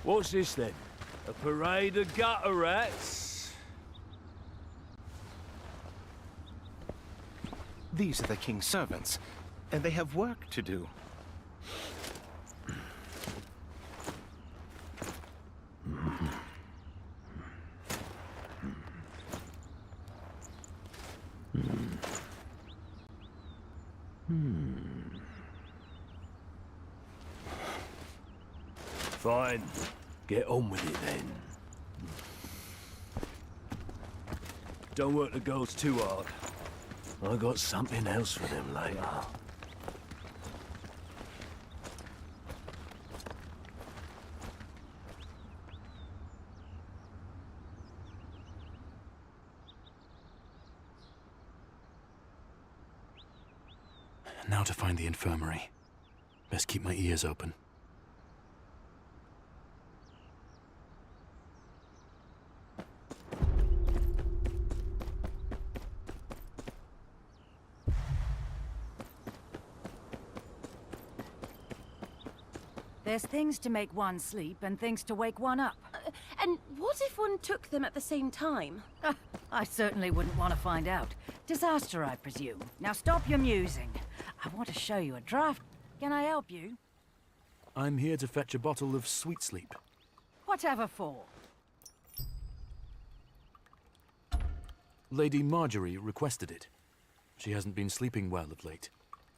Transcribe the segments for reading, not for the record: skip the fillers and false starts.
What's this then? A parade of gutter rats? These are the king's servants, and they have work to do. Fine. Get on with it then. Don't work the girls too hard. I got something else for them later. Now to find the infirmary. Best keep my ears open. There's things to make one sleep and things to wake one up. And what if one took them at the same time? I certainly wouldn't want to find out. Disaster, I presume. Now stop your musing. I want to show you a draft. Can I help you? I'm here to fetch a bottle of sweet sleep. Whatever for? Lady Marjorie requested it. She hasn't been sleeping well of late.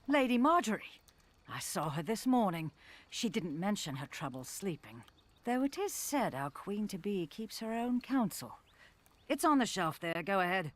Lady Marjorie. I saw her this morning. She didn't mention her troubles sleeping. Though it is said our queen-to-be keeps her own counsel. It's on the shelf there. Go ahead.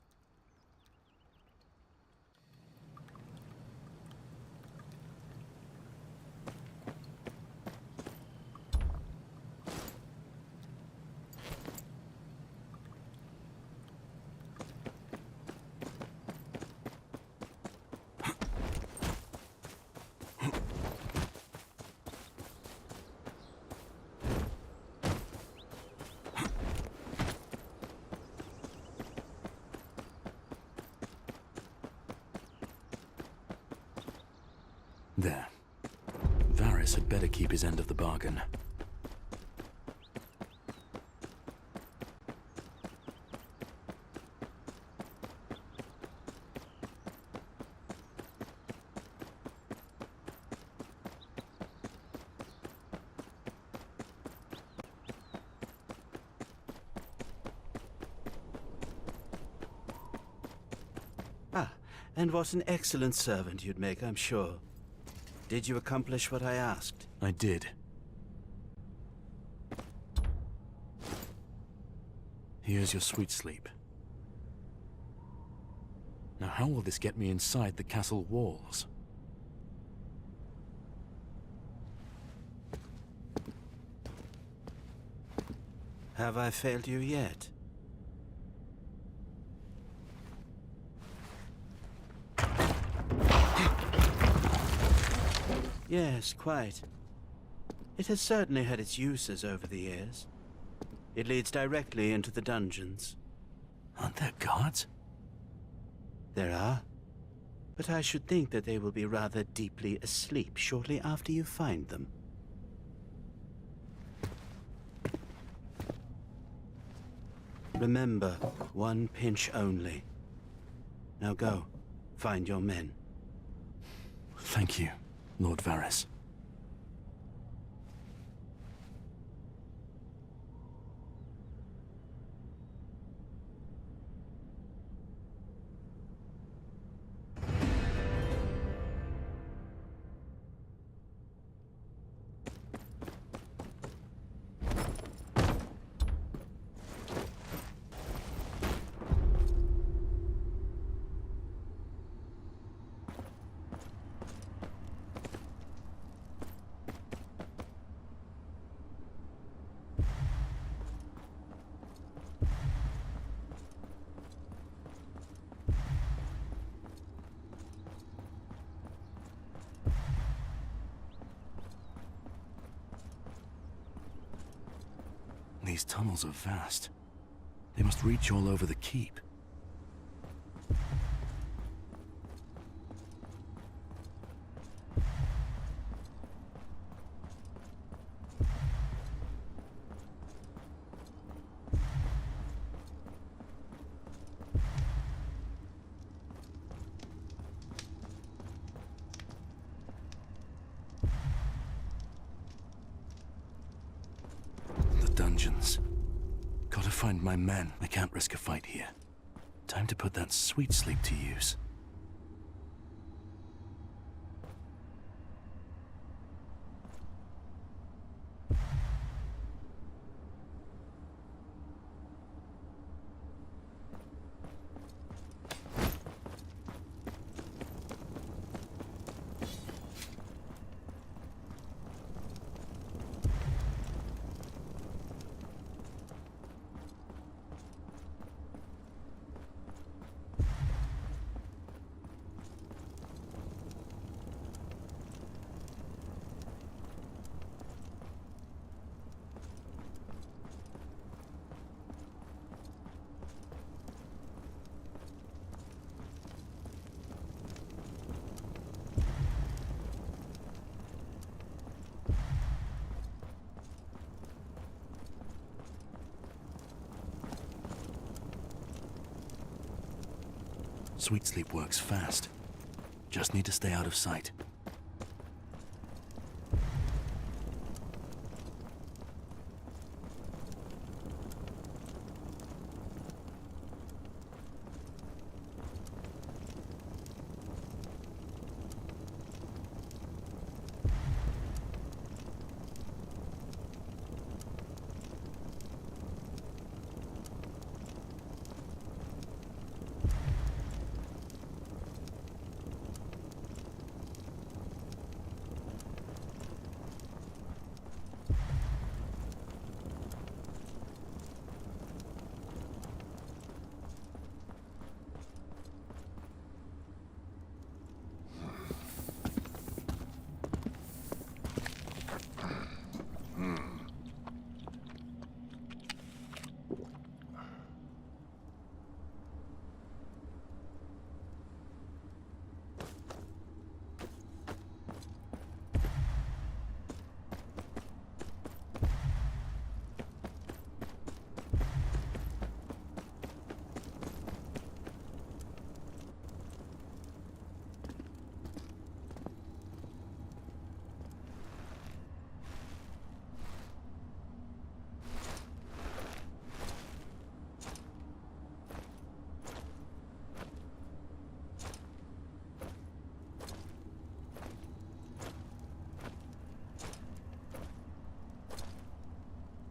There. Varys had better keep his end of the bargain. Ah, and what an excellent servant you'd make, I'm sure. Did you accomplish what I asked? I did. Here's your sweet sleep. Now how will this get me inside the castle walls? Have I failed you yet? Yes, quite. It has certainly had its uses over the years. It leads directly into the dungeons. Aren't there guards? There are. But I should think that they will be rather deeply asleep shortly after you find them. Remember, one pinch only. Now go, find your men. Thank you, Lord Varys. These tunnels are vast. They must reach all over the keep. vengeance. Gotta find my men. I can't risk a fight here. Time to put that sweet sleep to use. Sweet sleep works fast. Just need to stay out of sight.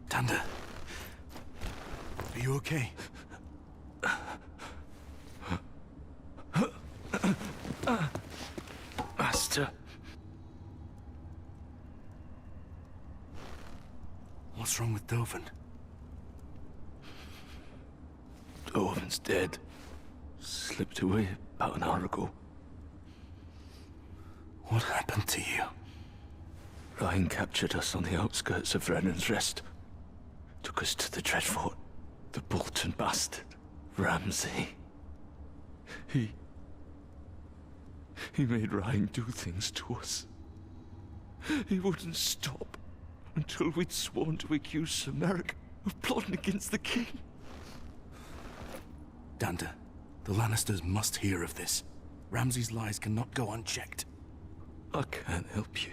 Tanda, are you okay? Master. What's wrong with Dovin? Dovin's dead. Slipped away about an hour ago. What happened to you? Ryan captured us on the outskirts of Brennan's Rest. Took us to the Dreadfort. The Bolton bastard, Ramsay. He made Ryan do things to us. He wouldn't stop until we'd sworn to accuse Sir Merrick of plotting against the king. Danda, the Lannisters must hear of this. Ramsay's lies cannot go unchecked. I can't help you.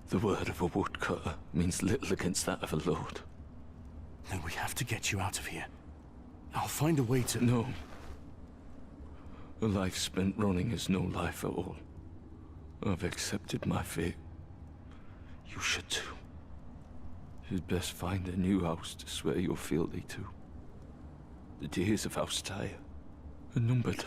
The word of a woodcutter means little against that of a lord. Then we have to get you out of here. I'll find a way to... No. A life spent running is no life at all. I've accepted my fate. You should too. You'd best find a new house to swear your fealty to. The days of House Tyre are numbered.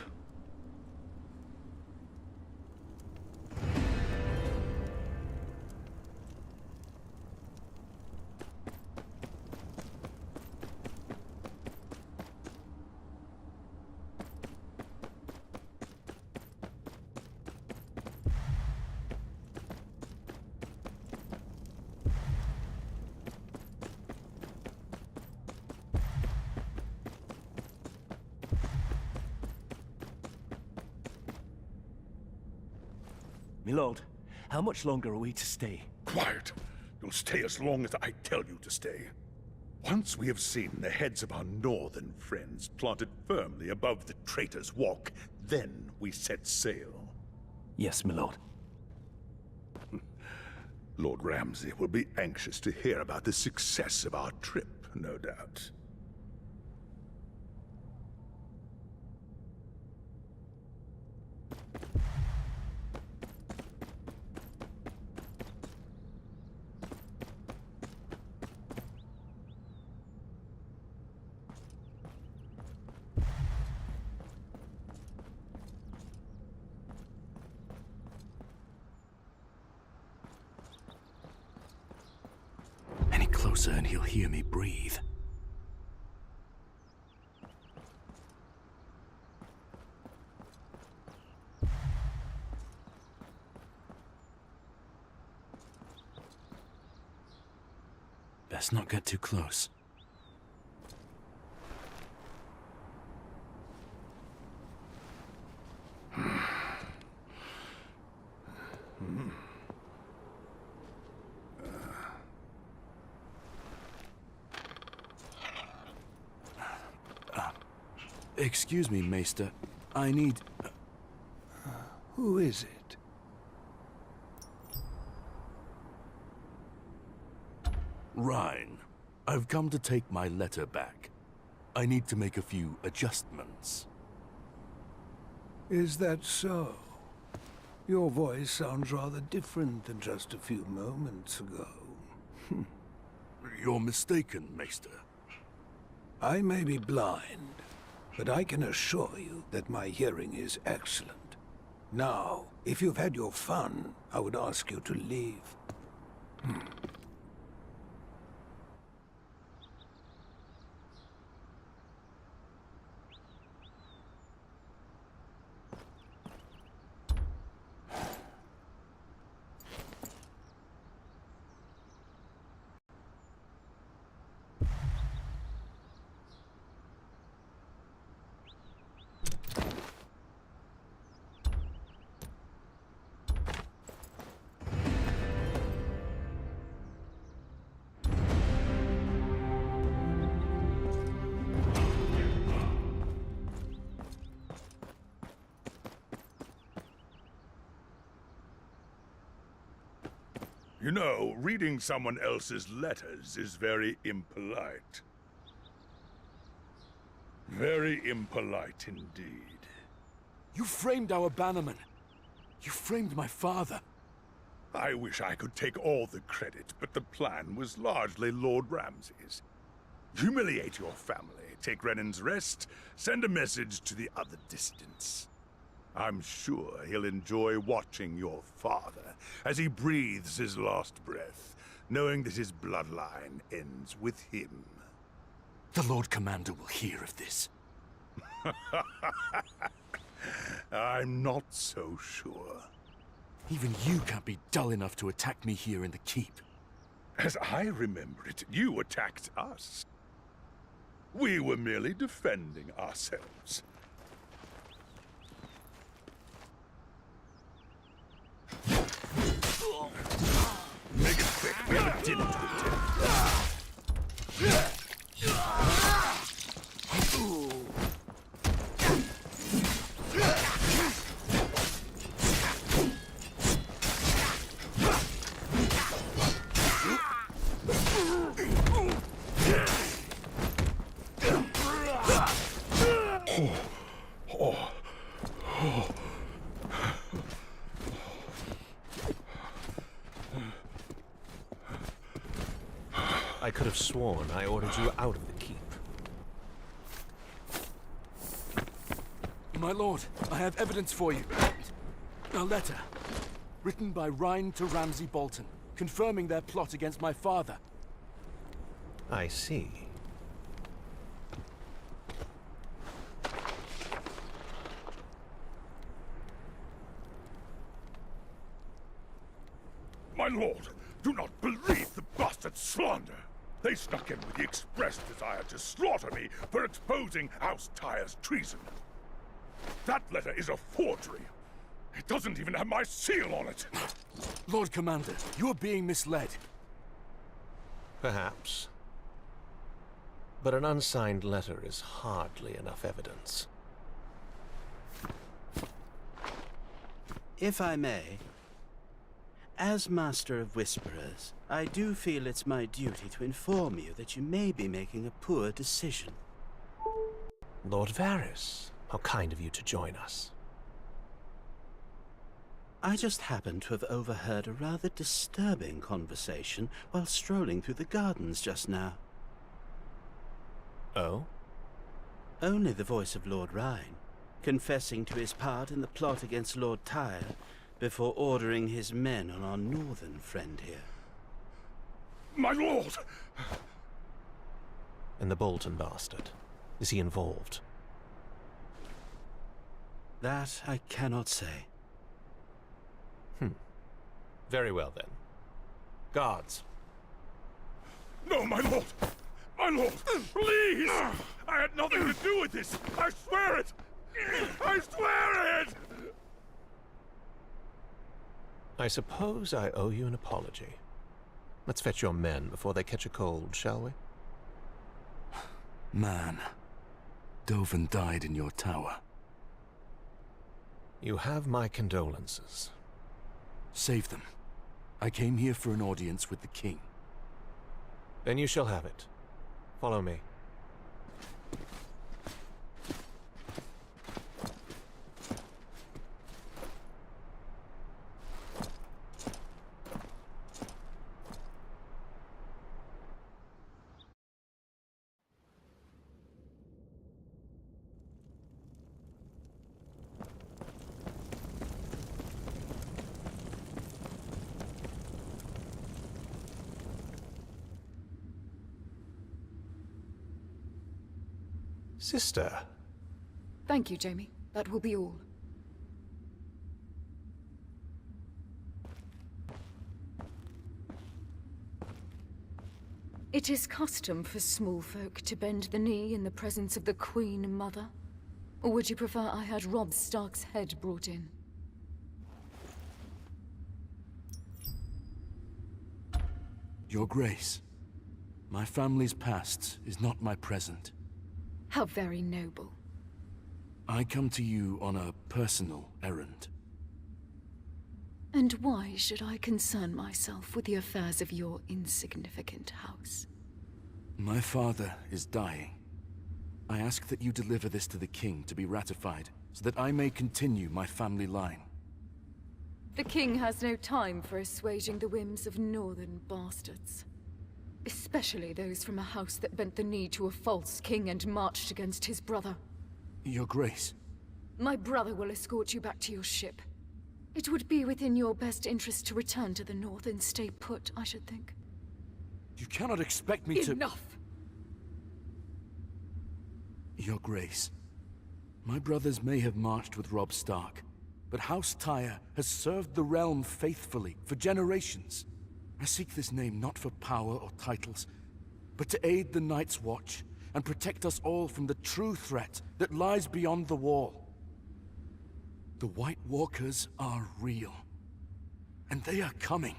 My lord, how much longer are we to stay? Quiet! You'll stay as long as I tell you to stay. Once we have seen the heads of our northern friends planted firmly above the Traitor's Walk, then we set sail. Yes, my lord. Lord Ramsay will be anxious to hear about the success of our trip, no doubt. Any closer and he'll hear me breathe. Best not get too close. Excuse me, Maester. I need... Who is it? Rhine. I've come to take my letter back. I need to make a few adjustments. Is that so? Your voice sounds rather different than just a few moments ago. You're mistaken, Maester. I may be blind, but I can assure you that my hearing is excellent. Now, if you've had your fun, I would ask you to leave. You know, reading someone else's letters is very impolite. Very impolite indeed. You framed our bannerman. You framed my father. I wish I could take all the credit, but the plan was largely Lord Ramsay's. Humiliate your family, take Renan's rest, send a message to the other dissidents. I'm sure he'll enjoy watching your father as he breathes his last breath, knowing that his bloodline ends with him. The Lord Commander will hear of this. I'm not so sure. Even you can't be dull enough to attack me here in the keep. As I remember it, you attacked us. We were merely defending ourselves. Make it quick, we have a dinner to attend. I could have sworn I ordered you out of the keep. My lord, I have evidence for you. A letter. Written by Rhine to Ramsay Bolton, confirming their plot against my father. I see. My lord, do not believe the bastard slander. They snuck in with the express desire to slaughter me for exposing House Tyre's treason. That letter is a forgery. It doesn't even have my seal on it. Lord Commander, you are being misled. Perhaps. But an unsigned letter is hardly enough evidence. If I may, As Master of Whisperers, I do feel it's my duty to inform you that you may be making a poor decision. Lord Varys, how kind of you to join us. I just happened to have overheard a rather disturbing conversation while strolling through the gardens just now. Oh? Only the voice of Lord Rhine, confessing to his part in the plot against Lord Tyre before ordering his men on our northern friend here. My lord! And the Bolton bastard. Is he involved? That I cannot say. Very well, then. Guards. No, my lord! My lord! Please! I had nothing to do with this! I swear it! I swear it! I suppose I owe you an apology. Let's fetch your men before they catch a cold, shall we? Man, Dovin died in your tower. You have my condolences. Save them. I came here for an audience with the king. Then you shall have it. Follow me. Sister. Thank you, Jamie. That will be all. It is custom for small folk to bend the knee in the presence of the Queen Mother. Or would you prefer I had Robb Stark's head brought in? Your Grace, my family's past is not my present. How very noble. I come to you on a personal errand. And why should I concern myself with the affairs of your insignificant house? My father is dying. I ask that you deliver this to the king to be ratified, so that I may continue my family line. The king has no time for assuaging the whims of northern bastards. Especially those from a house that bent the knee to a false king and marched against his brother. Your Grace. My brother will escort you back to your ship. It would be within your best interest to return to the north and stay put, I should think. You cannot expect me to— Enough! Your Grace, my brothers may have marched with Robb Stark, but House Tyre has served the realm faithfully for generations. I seek this name not for power or titles, but to aid the Night's Watch and protect us all from the true threat that lies beyond the wall. The White Walkers are real, and they are coming.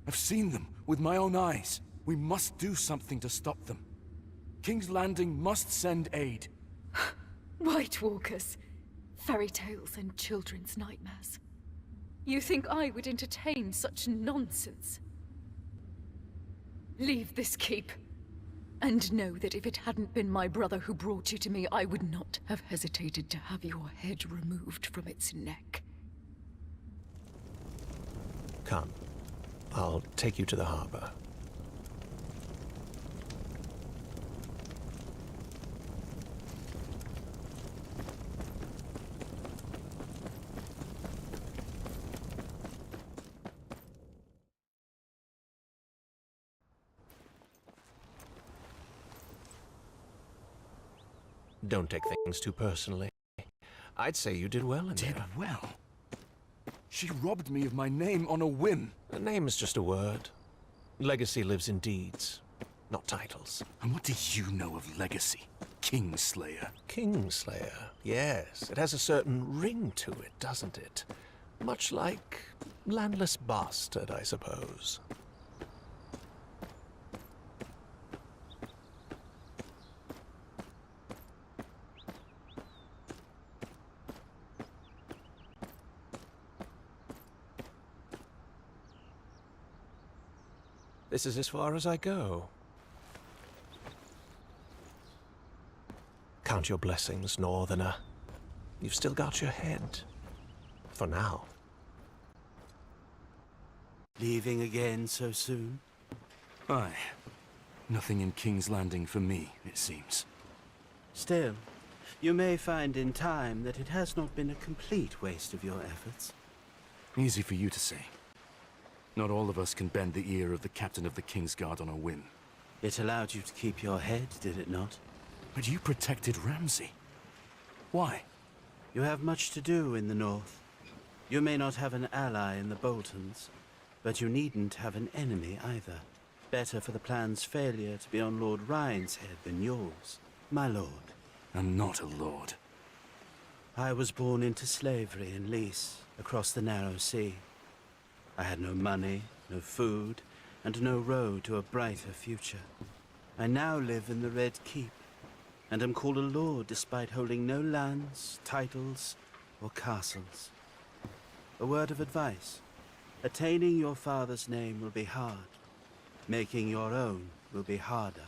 I've seen them with my own eyes. We must do something to stop them. King's Landing must send aid. White Walkers, fairy tales and children's nightmares. You think I would entertain such nonsense? Leave this keep. And know that if it hadn't been my brother who brought you to me, I would not have hesitated to have your head removed from its neck. Come. I'll take you to the harbor. Don't take things too personally. I'd say you did well in Did there. well? She robbed me of my name on a whim. A name is just a word. Legacy lives in deeds, not titles. And what do you know of legacy, Kingslayer? Kingslayer, yes. It has a certain ring to it, doesn't it? Much like landless bastard, I suppose. This is as far as I go. Count your blessings, Northerner. You've still got your head. For now. Leaving again so soon? Aye. Nothing in King's Landing for me, it seems. Still, you may find in time that it has not been a complete waste of your efforts. Easy for you to say. Not all of us can bend the ear of the captain of the Kingsguard on a whim. It allowed you to keep your head, did it not? But you protected Ramsay. Why? You have much to do in the north. You may not have an ally in the Boltons, but you needn't have an enemy either. Better for the plan's failure to be on Lord Rhine's head than yours, my lord. I'm not a lord. I was born into slavery in Lys, across the narrow sea. I had no money, no food, and no road to a brighter future. I now live in the Red Keep, and am called a lord despite holding no lands, titles, or castles. A word of advice. Attaining your father's name will be hard. Making your own will be harder.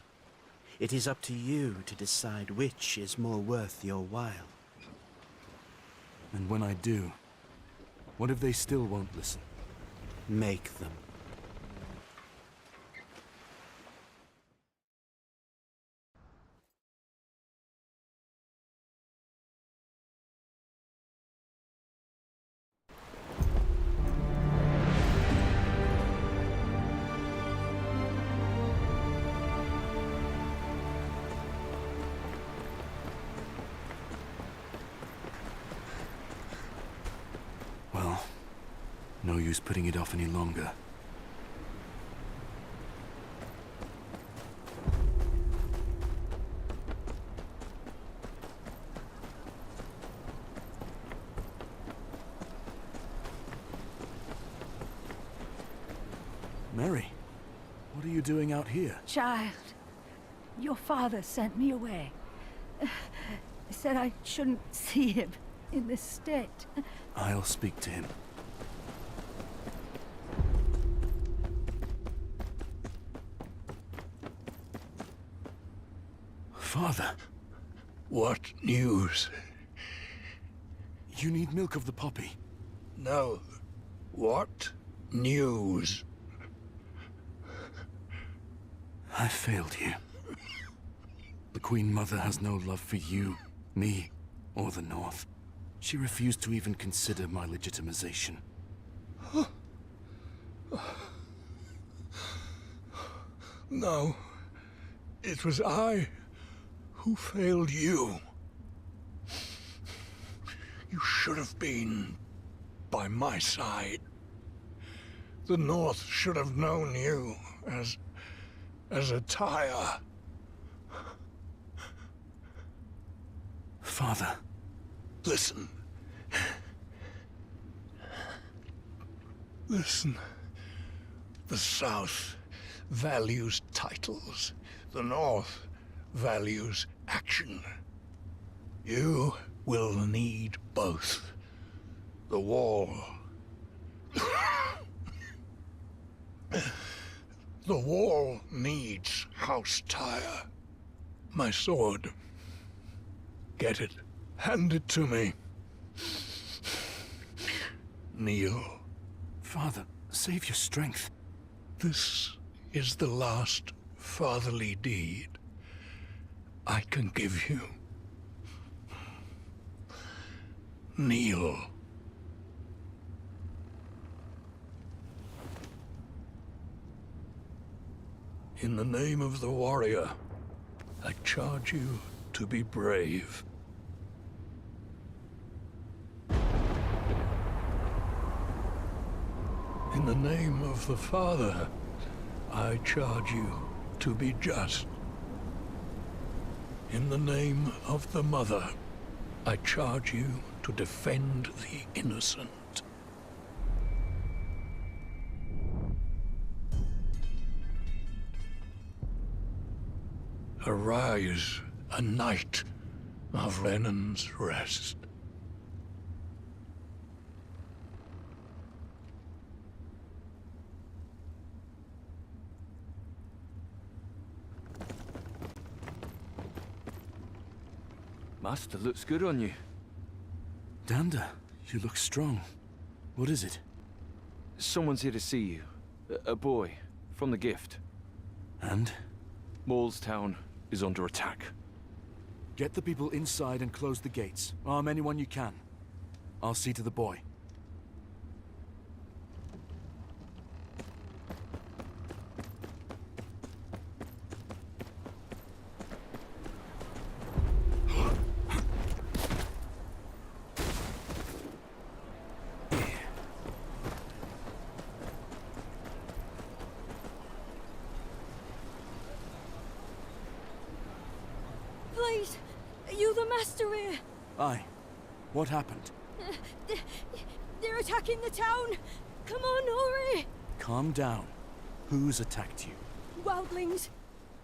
It is up to you to decide which is more worth your while. And when I do, what if they still won't listen? Make them. Well, no use putting it off any longer. Mary, what are you doing out here? Child, your father sent me away. Said I shouldn't see him in this state. I'll speak to him. Father, What news? you need milk of the poppy. No. What news? I failed you. The Queen Mother has no love for you, me, or the North. She refused to even consider my legitimization. No. It was I who failed you. You should have been by my side. The North should have known you as a Tyre. Father, Listen. Listen. The South values titles. The North values action. You will need both. The Wall. The Wall needs House Tyre. My sword. Get it. Hand it to me. Kneel. Father, save your strength. This is the last fatherly deed I can give you. Kneel. In the name of the warrior, I charge you to be brave. In the name of the Father, I charge you to be just. In the name of the Mother, I charge you to defend the innocent. Arise, a knight of Renan's Rest. Master looks good on you. Danda, you look strong. What is it? Someone's here to see you. A boy, from the gift. And? Maulstown is under attack. Get the people inside and close the gates. Arm anyone you can. I'll see to the boy. Please, are you the master here? Aye. What happened? They're attacking the town. Come on, hurry! Calm down. Who's attacked you? Wildlings.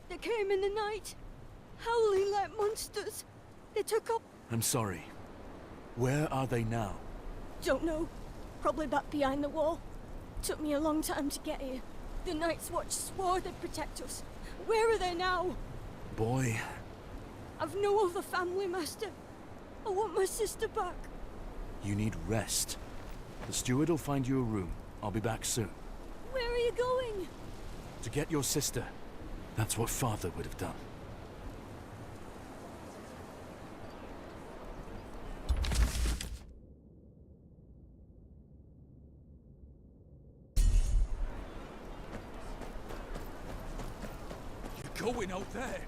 They came in the night. Howling like monsters. They took up... I'm sorry. Where are they now? Don't know. Probably back behind the wall. Took me a long time to get here. The Night's Watch swore they'd protect us. Where are they now? Boy. I've no other family, Master. I want my sister back. You need rest. The steward will find you a room. I'll be back soon. Where are you going? To get your sister. That's what Father would have done. You're going out there?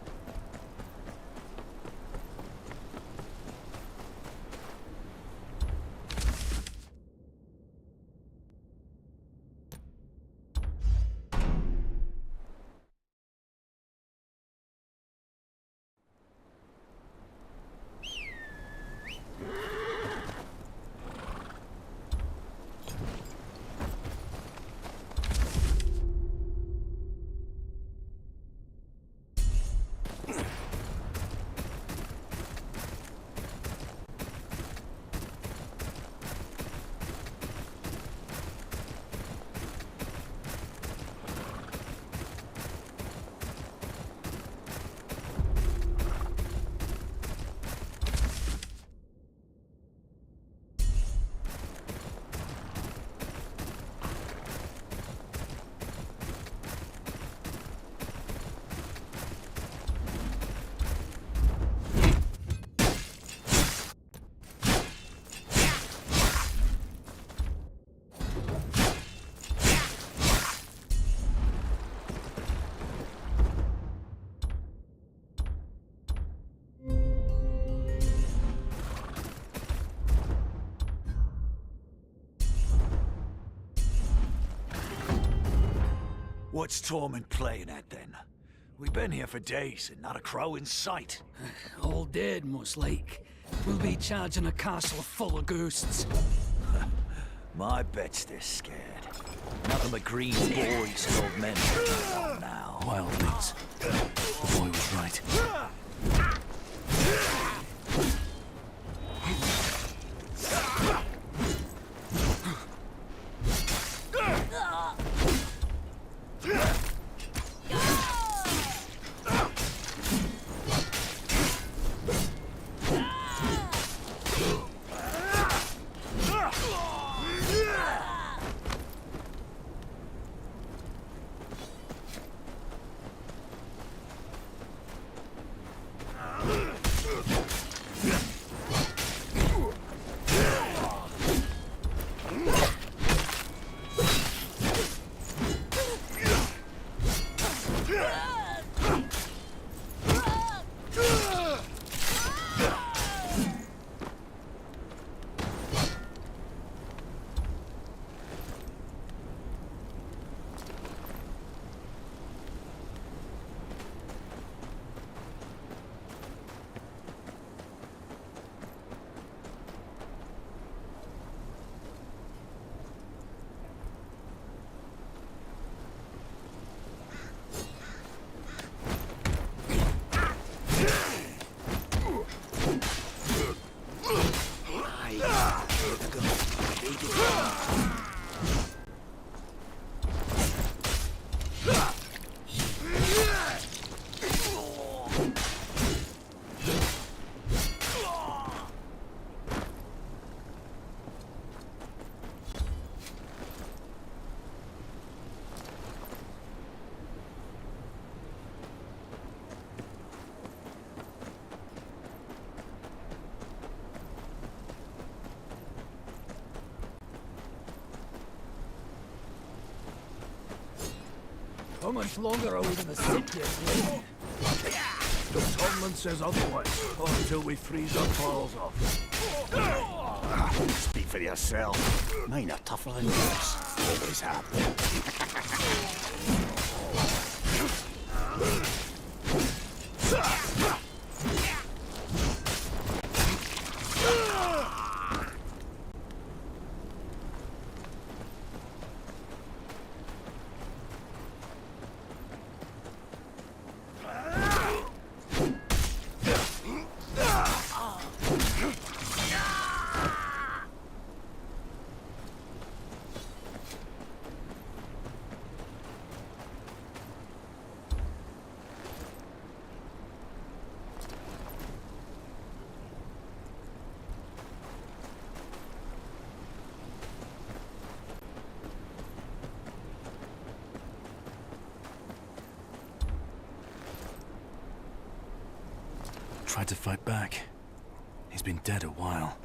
What's Tormund playing at, then? We've been here for days, and not a crow in sight. All dead, most like. We'll be charging a castle full of ghosts. My bet's they're scared. Nothing but green boys and old men on now. Wildlings. The boy was right. How much longer are we gonna sit here, Blade? The Tomlin says otherwise. Until we freeze our balls off. Speak for yourself. Mine are tougher than yours. Always have been. Tried to fight back. He's been dead a while.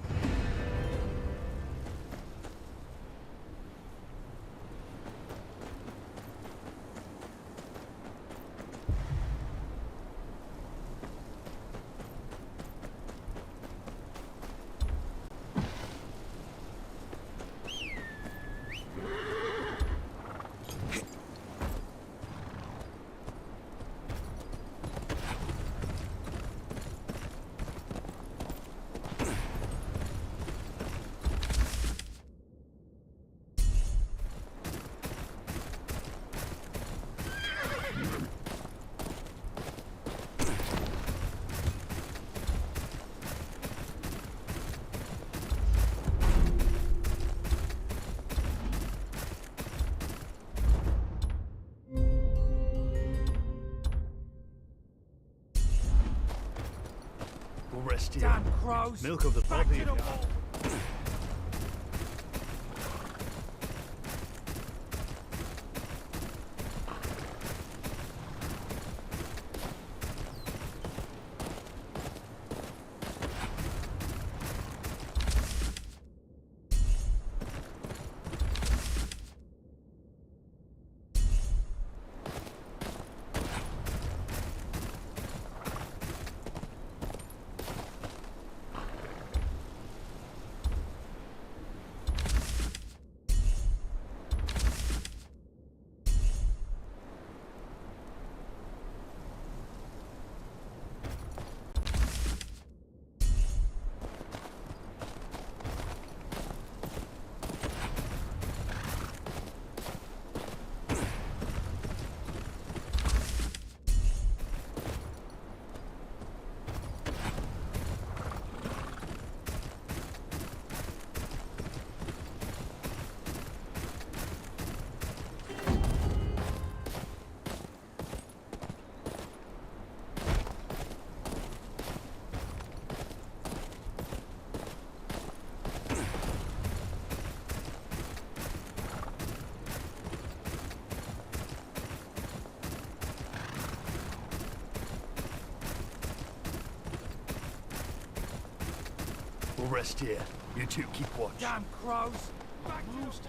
We'll rest here. Damn crows! Milk of the body. We'll rest here. You two keep watch. Damn crows! Back loose!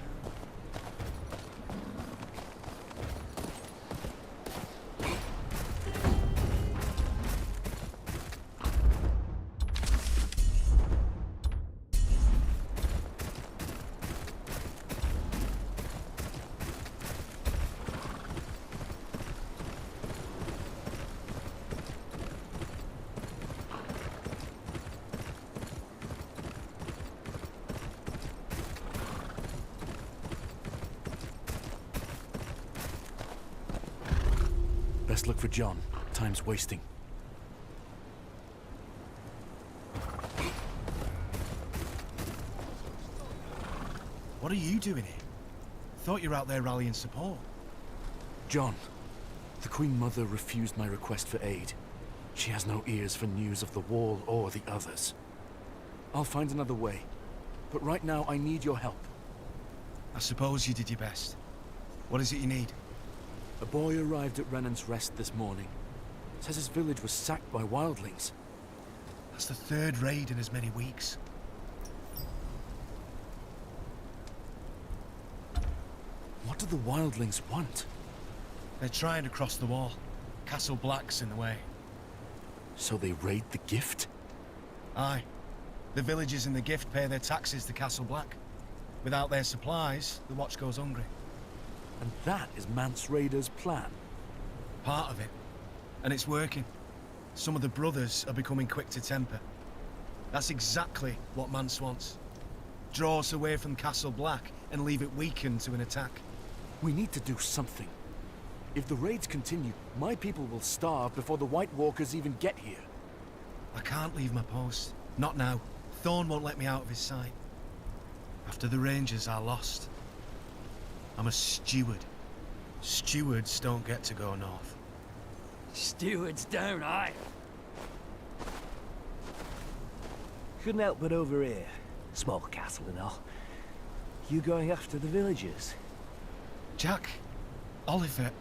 Best look for John. Time's wasting. What are you doing here? Thought you were out there rallying support. John, the Queen Mother refused my request for aid. She has no ears for news of the Wall or the others. I'll find another way, but right now I need your help. I suppose you did your best. What is it you need? A boy arrived at Renan's Rest this morning. Says his village was sacked by wildlings. That's the third raid in as many weeks. What do the wildlings want? They're trying to cross the wall. Castle Black's in the way. So they raid the gift? Aye. The villagers in the gift pay their taxes to Castle Black. Without their supplies, the Watch goes hungry. And that is Mance Raider's plan? Part of it. And it's working. Some of the brothers are becoming quick to temper. That's exactly what Mance wants. Draw us away from Castle Black and leave it weakened to an attack. We need to do something. If the raids continue, my people will starve before the White Walkers even get here. I can't leave my post. Not now. Thorn won't let me out of his sight. After the Rangers are lost. I'm a steward. Stewards don't get to go north. Stewards don't, aye. Couldn't help but over here. Small castle and all. You going after the villagers? Jack, Oliver,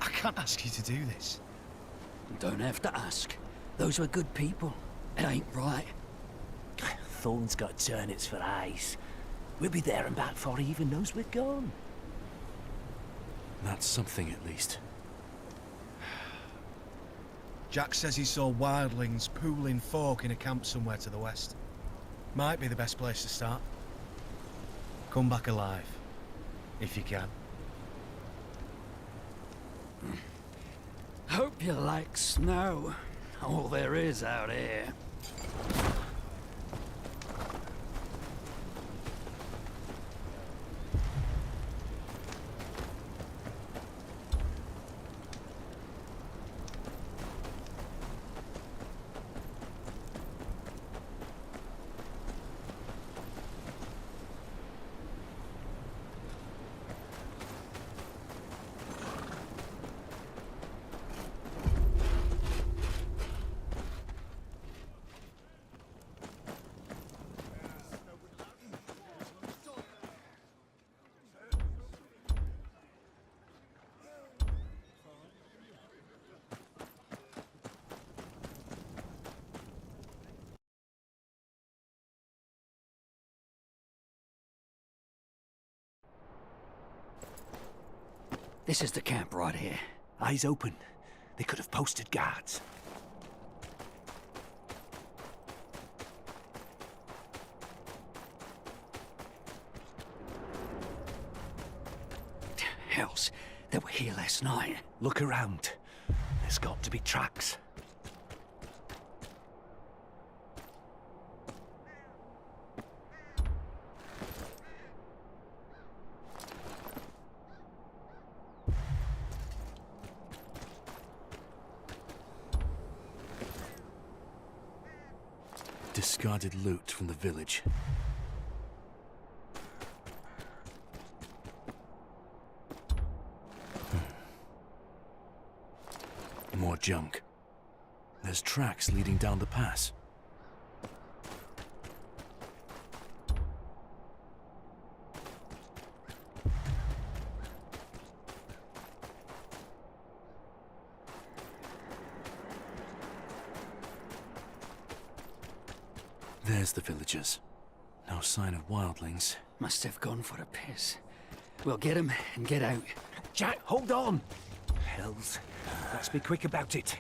I can't ask you to do this. Don't have to ask. Those were good people. It ain't right. Thorn's got turnips for eyes. We'll be there and back before he even knows we're gone. That's something, at least. Jack says he saw wildlings pooling folk in a camp somewhere to the west. Might be the best place to start. Come back alive, if you can. Hope you like snow. All there is out here. This is the camp right here. Eyes open. They could have posted guards. Hells, they were here last night. Look around. There's got to be tracks. Discarded loot from the village. More junk. There's tracks leading down the pass. There's the villagers. No sign of wildlings. Must have gone for a piss. We'll get him and get out. Jack, hold on! Hells. Let's be quick about it.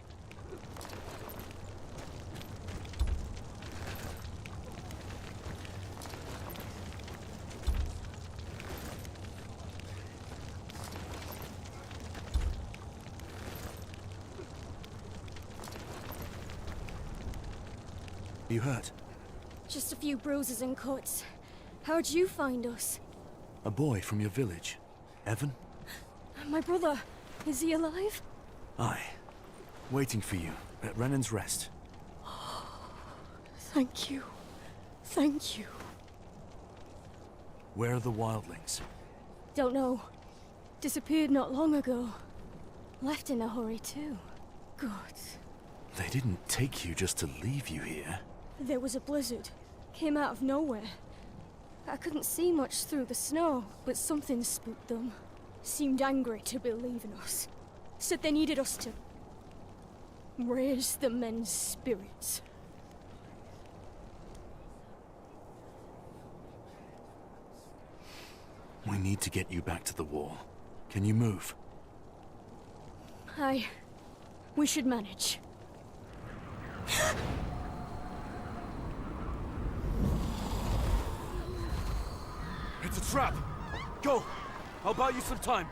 You hurt? Just a few bruises and cuts. How'd you find us? A boy from your village. Evan? My brother. Is he alive? Aye. Waiting for you at Renan's Rest. Thank you. Thank you. Where are the wildlings? Don't know. Disappeared not long ago. Left in a hurry too. God. They didn't take you just to leave you here. There was a blizzard. Came out of nowhere. I couldn't see much through the snow, but something spooked them. Seemed angry to be leaving us. Said they needed us to raise the men's spirits. We need to get you back to the wall. Can you move? We should manage. It's a trap! Go! I'll buy you some time.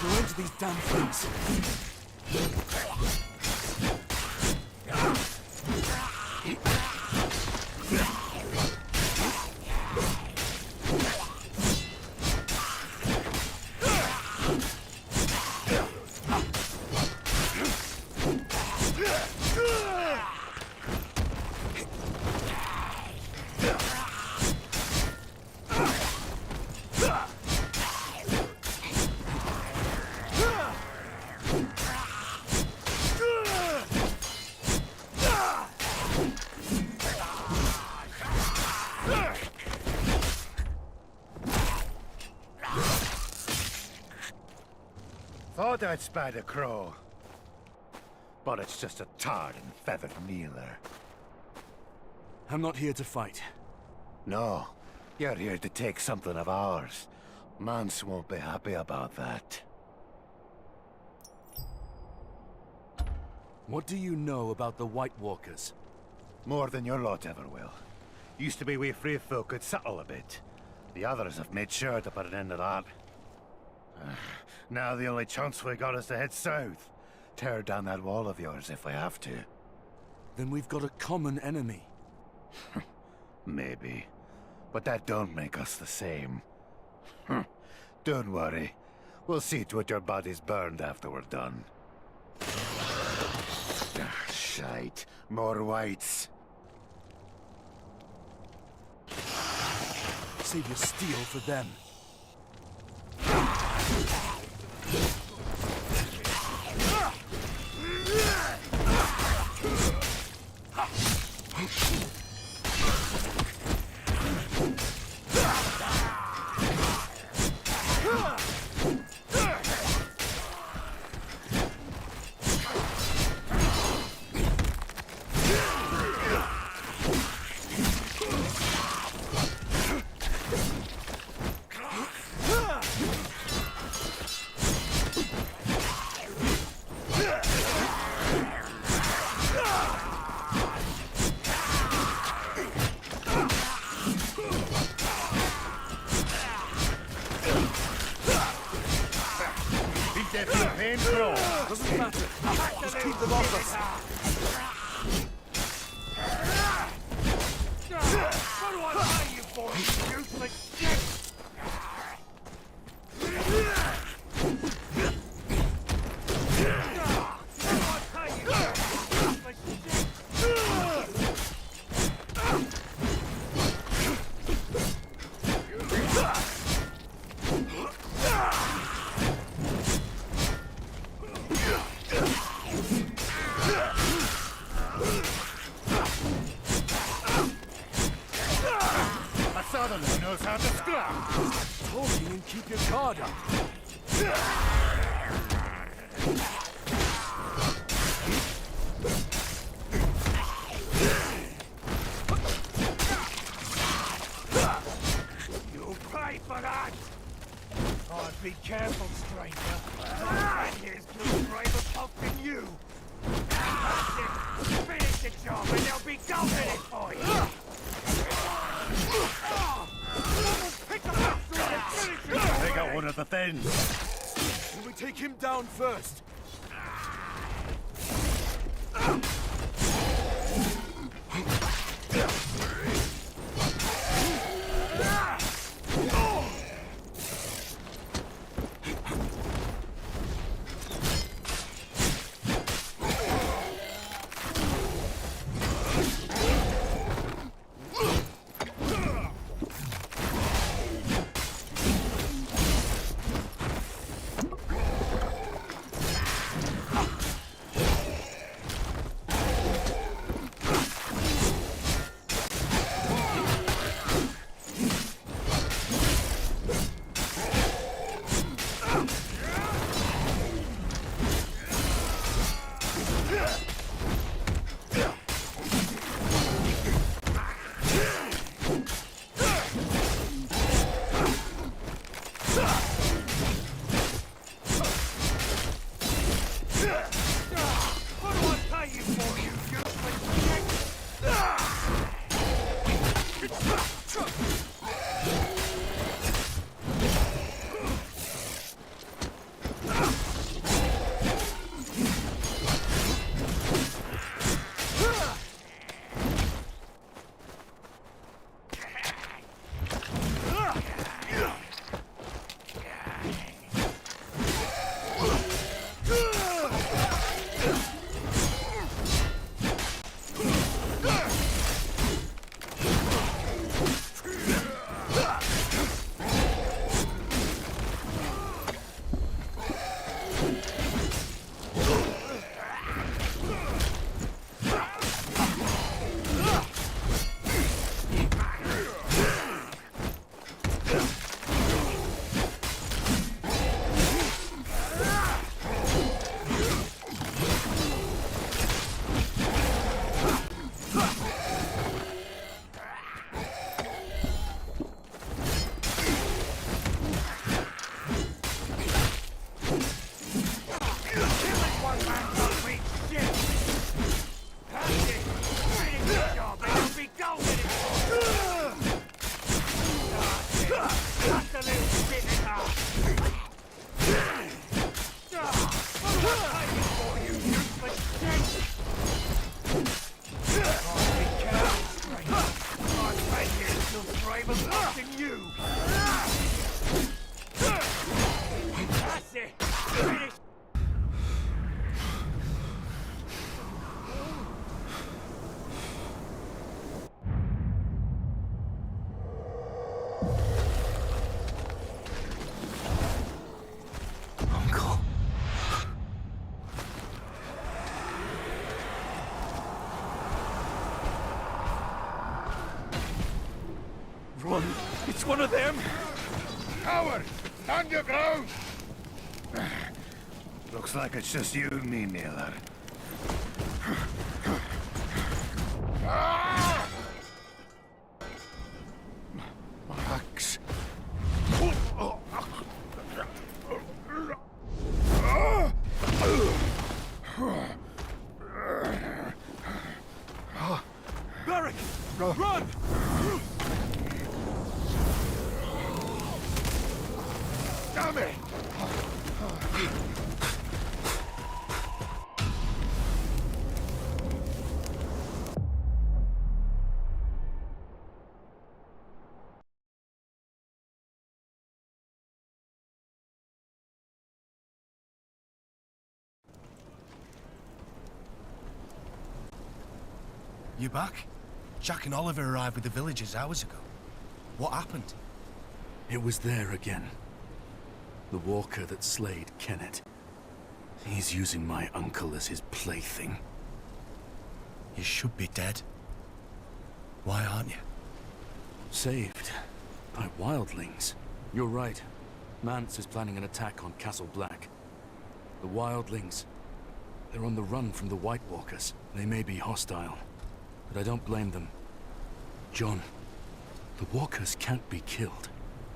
Go into these damn things. Thought I'd spied a crow. But it's just a tarred and feathered kneeler. I'm not here to fight. No, you're here to take something of ours. Mance won't be happy about that. What do you know about the White Walkers? More than your lot ever will. Used to be we free folk could settle a bit. The others have made sure to put an end to that. Now the only chance we got is to head south. Tear down that wall of yours if we have to. Then we've got a common enemy. Maybe. But that don't make us the same. Don't worry. We'll see to it your body's burned after we're done. Shite. More whites. Save your steel for them. Doesn't matter. Just keep them off us. What do I pay you for, you useless shit? Who knows how to scrap? Talking and keep your guard up. You'll pay for that! Oh, be careful, stranger. My friend here's too brave a folk than you. That's it. Finish the job and there'll be gold in it for you. Take out one of the things. Will we take him down first? one of them? Coward! Stand your ground! Looks like it's just you and me, Naylor. Max. Beric! Run! Damn it! You back? Jack and Oliver arrived with the villagers hours ago. What happened? It was there again. The walker that slayed Kennet. He's using my uncle as his plaything. You should be dead. Why aren't you? Saved by wildlings. You're right. Mance is planning an attack on Castle Black. The wildlings. They're on the run from the White Walkers. They may be hostile, but I don't blame them. John, the walkers can't be killed.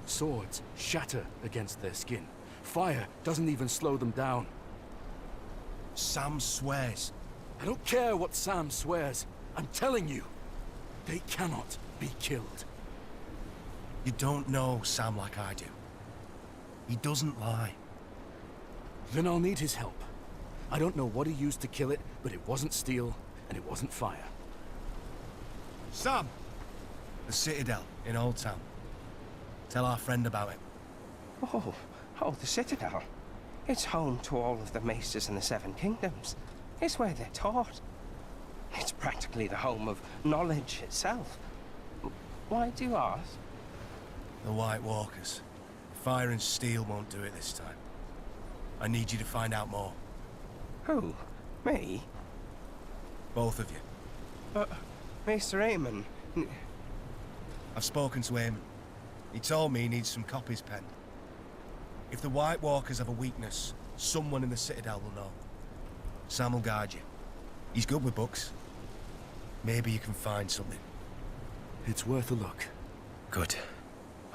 Swords shatter against their skin. Fire doesn't even slow them down. Sam swears. I don't care what Sam swears. I'm telling you, they cannot be killed. You don't know Sam like I do. He doesn't lie. Then I'll need his help. I don't know what he used to kill it, but it wasn't steel, and it wasn't fire. Sam! The Citadel in Old Town. Tell our friend about it. Oh, the Citadel. It's home to all of the maesters in the Seven Kingdoms. It's where they're taught. It's practically the home of knowledge itself. Why do you ask? The White Walkers. Fire and steel won't do it this time. I need you to find out more. Who? Me? Both of you. But, Maester Aemon... I've spoken to Aemon. He told me he needs some copies penned. If the White Walkers have a weakness, someone in the Citadel will know. Sam will guide you. He's good with books. Maybe you can find something. It's worth a look. Good.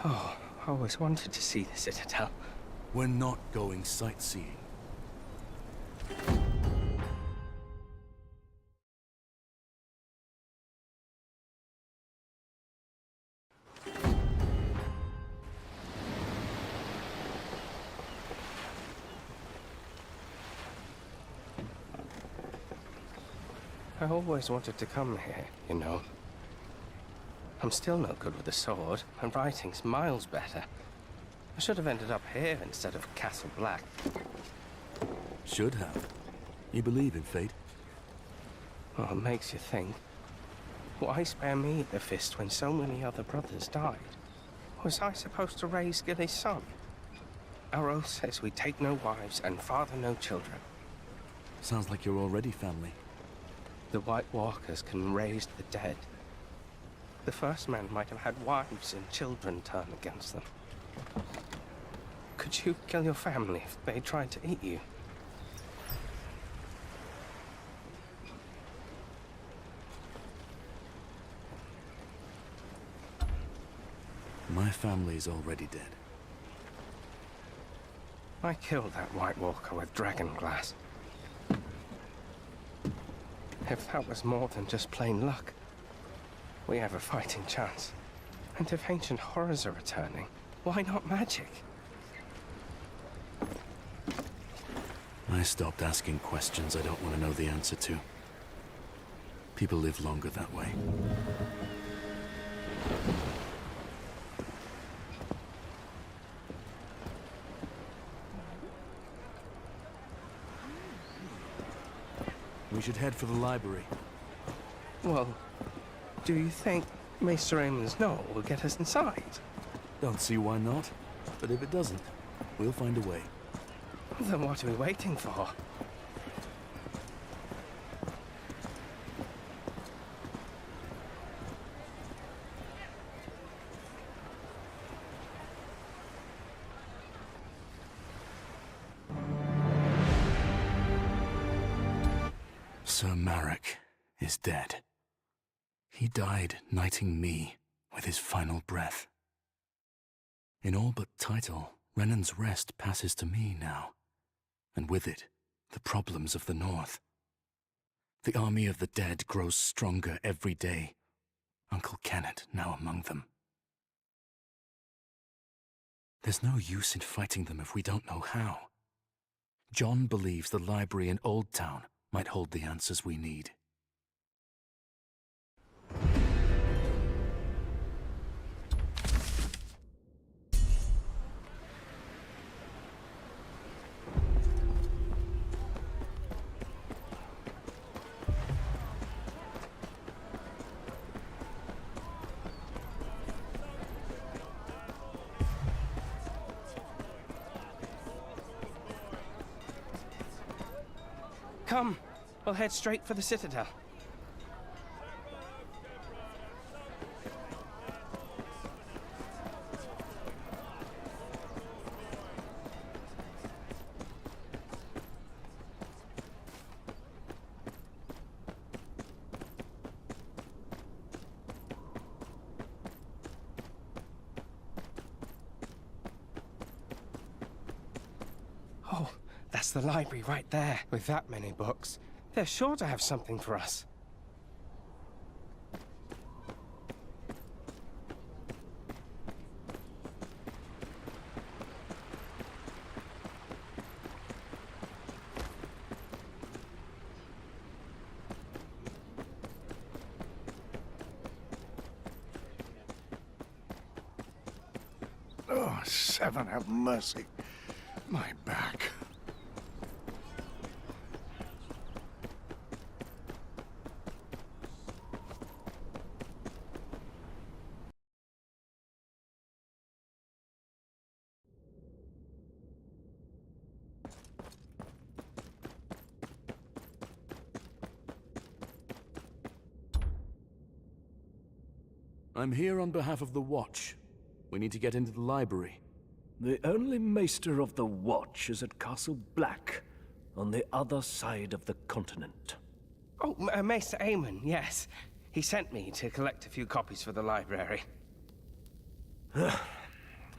Oh, I always wanted to see the Citadel. We're not going sightseeing. I always wanted to come here, you know. I'm still no good with a sword, and writing's miles better. I should have ended up here instead of Castle Black. Should have. You believe in fate? Well, it makes you think. Why spare me the fist when so many other brothers died? Was I supposed to raise Gilly's son? Our oath says we take no wives and father no children. Sounds like you're already family. The White Walkers can raise the dead. The first men might have had wives and children turn against them. Could you kill your family if they tried to eat you? My family's already dead. I killed that White Walker with dragon glass. If that was more than just plain luck, we have a fighting chance. And if ancient horrors are returning, why not magic? I stopped asking questions I don't want to know the answer to. People live longer that way. We should head for the library. Well, do you think Maester Aemon's no will get us inside? Don't see why not. But if it doesn't, we'll find a way. Then what are we waiting for? Sir Marek is dead. He died knighting me with his final breath. In all but title, Renan's Rest passes to me now, and with it, the problems of the North. The army of the dead grows stronger every day. Uncle Kenneth now among them. There's no use in fighting them if we don't know how. John believes the library in Old Town might hold the answers we need. Come, we'll head straight for the Citadel. Oh, that's the library right there. With that many books, they're sure to have something for us. Oh, Seven, have mercy. My back. I'm here on behalf of the Watch. We need to get into the library. The only Maester of the Watch is at Castle Black, on the other side of the continent. Oh, Maester Aemon, yes. He sent me to collect a few copies for the library.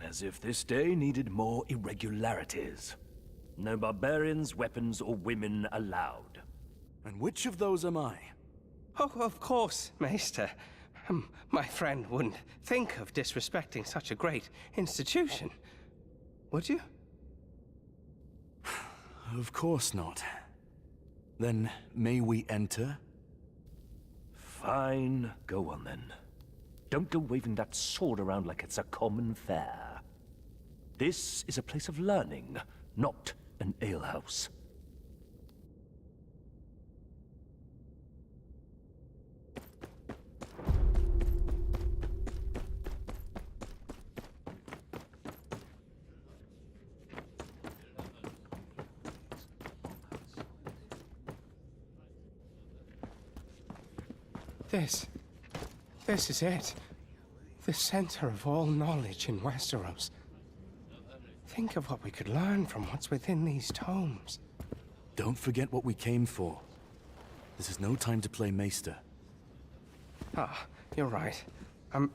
As if this day needed more irregularities. No barbarians, weapons, or women allowed. And which of those am I? Oh, of course, Maester. My friend wouldn't think of disrespecting such a great institution. Would you? Of course not. Then, may we enter? Fine. Go on, then. Don't go waving that sword around like it's a common fare. This is a place of learning, not an alehouse. This is it. The center of all knowledge in Westeros. Think of what we could learn from what's within these tomes. Don't forget what we came for. This is no time to play Maester. Ah, you're right. I'm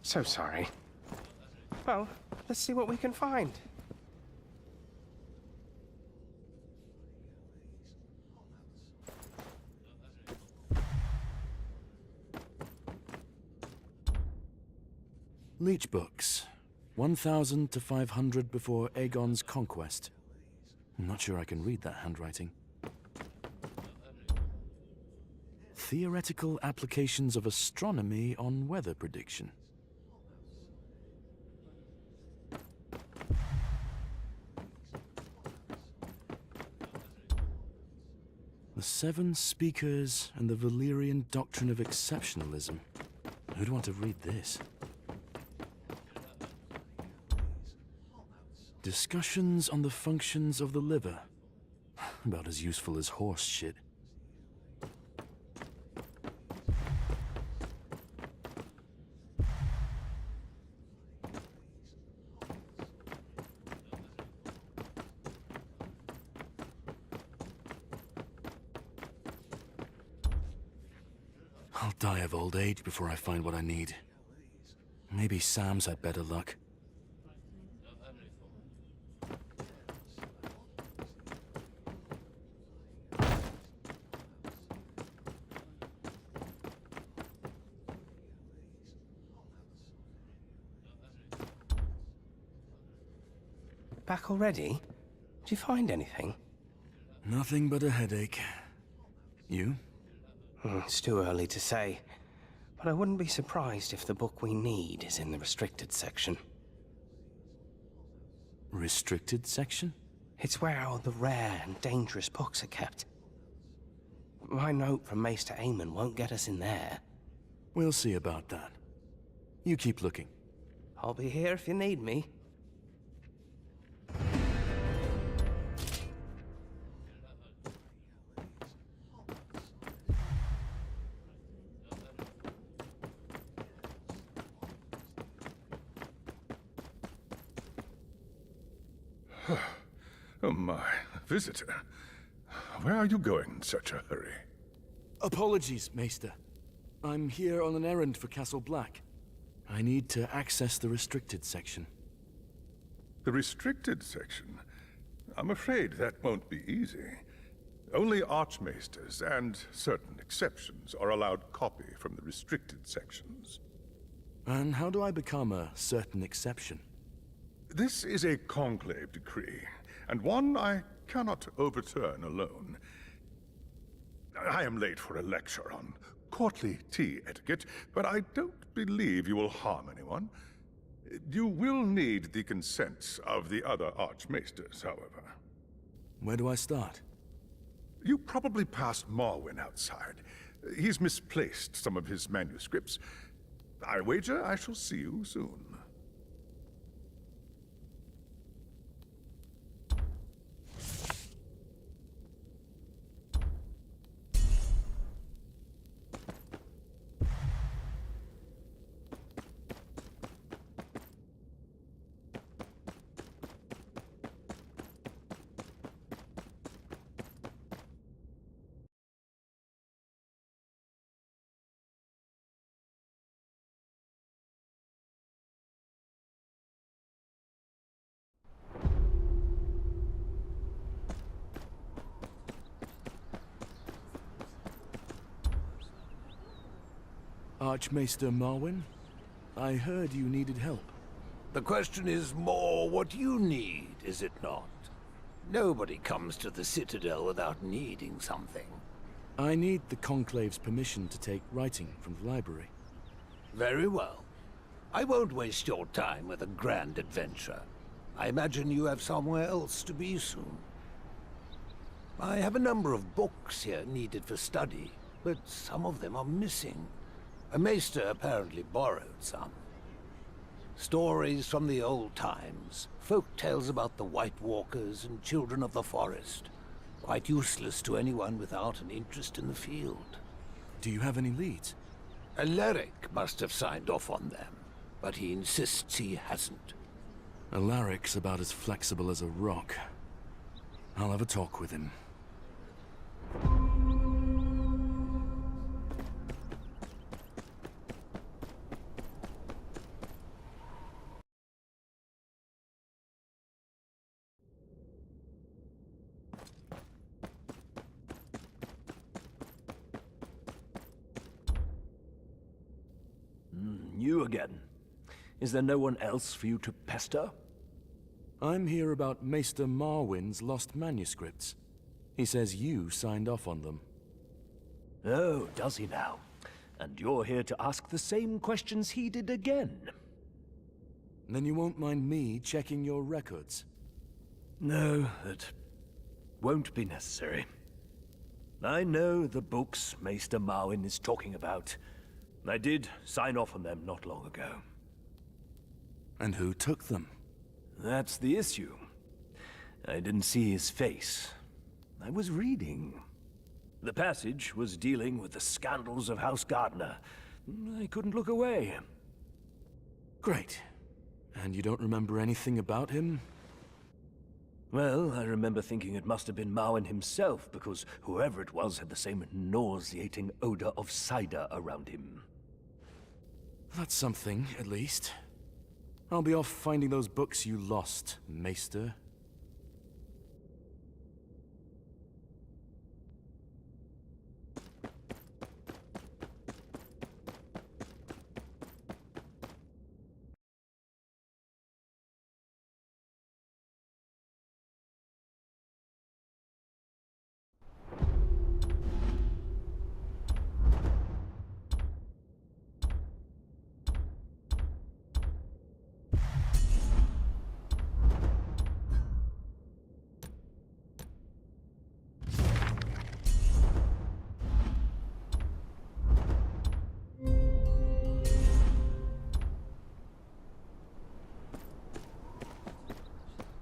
so sorry. Well, let's see what we can find. Leech books. 1000 to 500 before Aegon's conquest. I'm not sure I can read that handwriting. Theoretical applications of astronomy on weather prediction. The Seven Speakers and the Valyrian Doctrine of Exceptionalism. Who'd want to read this? Discussions on the functions of the liver. About as useful as horse shit. I'll die of old age before I find what I need. Maybe Sam's had better luck. Back already? Did you find anything? Nothing but a headache. You? It's too early to say, but I wouldn't be surprised if the book we need is in the restricted section. Restricted section? It's where all the rare and dangerous books are kept. My note from Maester Aemon won't get us in there. We'll see about that. You keep looking. I'll be here if you need me. Oh my, visitor. Where are you going in such a hurry? Apologies, Maester. I'm here on an errand for Castle Black. I need to access the restricted section. The restricted section? I'm afraid that won't be easy. Only archmaesters and certain exceptions are allowed copy from the restricted sections. And how do I become a certain exception? This is a conclave decree, and one I cannot overturn alone. I am late for a lecture on courtly tea etiquette, but I don't believe you will harm anyone. You will need the consent of the other archmaesters, however. Where do I start? You probably passed Marwyn outside. He's misplaced some of his manuscripts. I wager I shall see you soon. Archmaester Marwyn? I heard you needed help. The question is more what you need, is it not? Nobody comes to the Citadel without needing something. I need the Conclave's permission to take writing from the library. Very well. I won't waste your time with a grand adventure. I imagine you have somewhere else to be soon. I have a number of books here needed for study, but some of them are missing. A maester apparently borrowed some. Stories from the old times, folk tales about the White Walkers and children of the forest. Quite useless to anyone without an interest in the field. Do you have any leads? Alaric must have signed off on them, but he insists he hasn't. Alaric's about as flexible as a rock. I'll have a talk with him. You again. Is there no one else for you to pester? I'm here about Maester Marwyn's lost manuscripts. He says you signed off on them. Oh, does he now? And you're here to ask the same questions he did again. Then you won't mind me checking your records? No, that won't be necessary. I know the books Maester Marwyn is talking about. I did sign off on them not long ago. And who took them? That's the issue. I didn't see his face. I was reading. The passage was dealing with the scandals of House Gardner. I couldn't look away. Great. And you don't remember anything about him? Well, I remember thinking it must have been Marwyn himself, because whoever it was had the same nauseating odor of cider around him. That's something, at least. I'll be off finding those books you lost, Maester.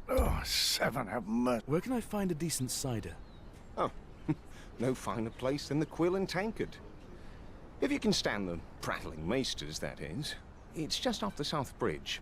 Oh, seven have mercy. Where can I find a decent cider? Oh, no finer place than the Quill and Tankard. If you can stand the prattling maesters, that is. It's just off the South Bridge.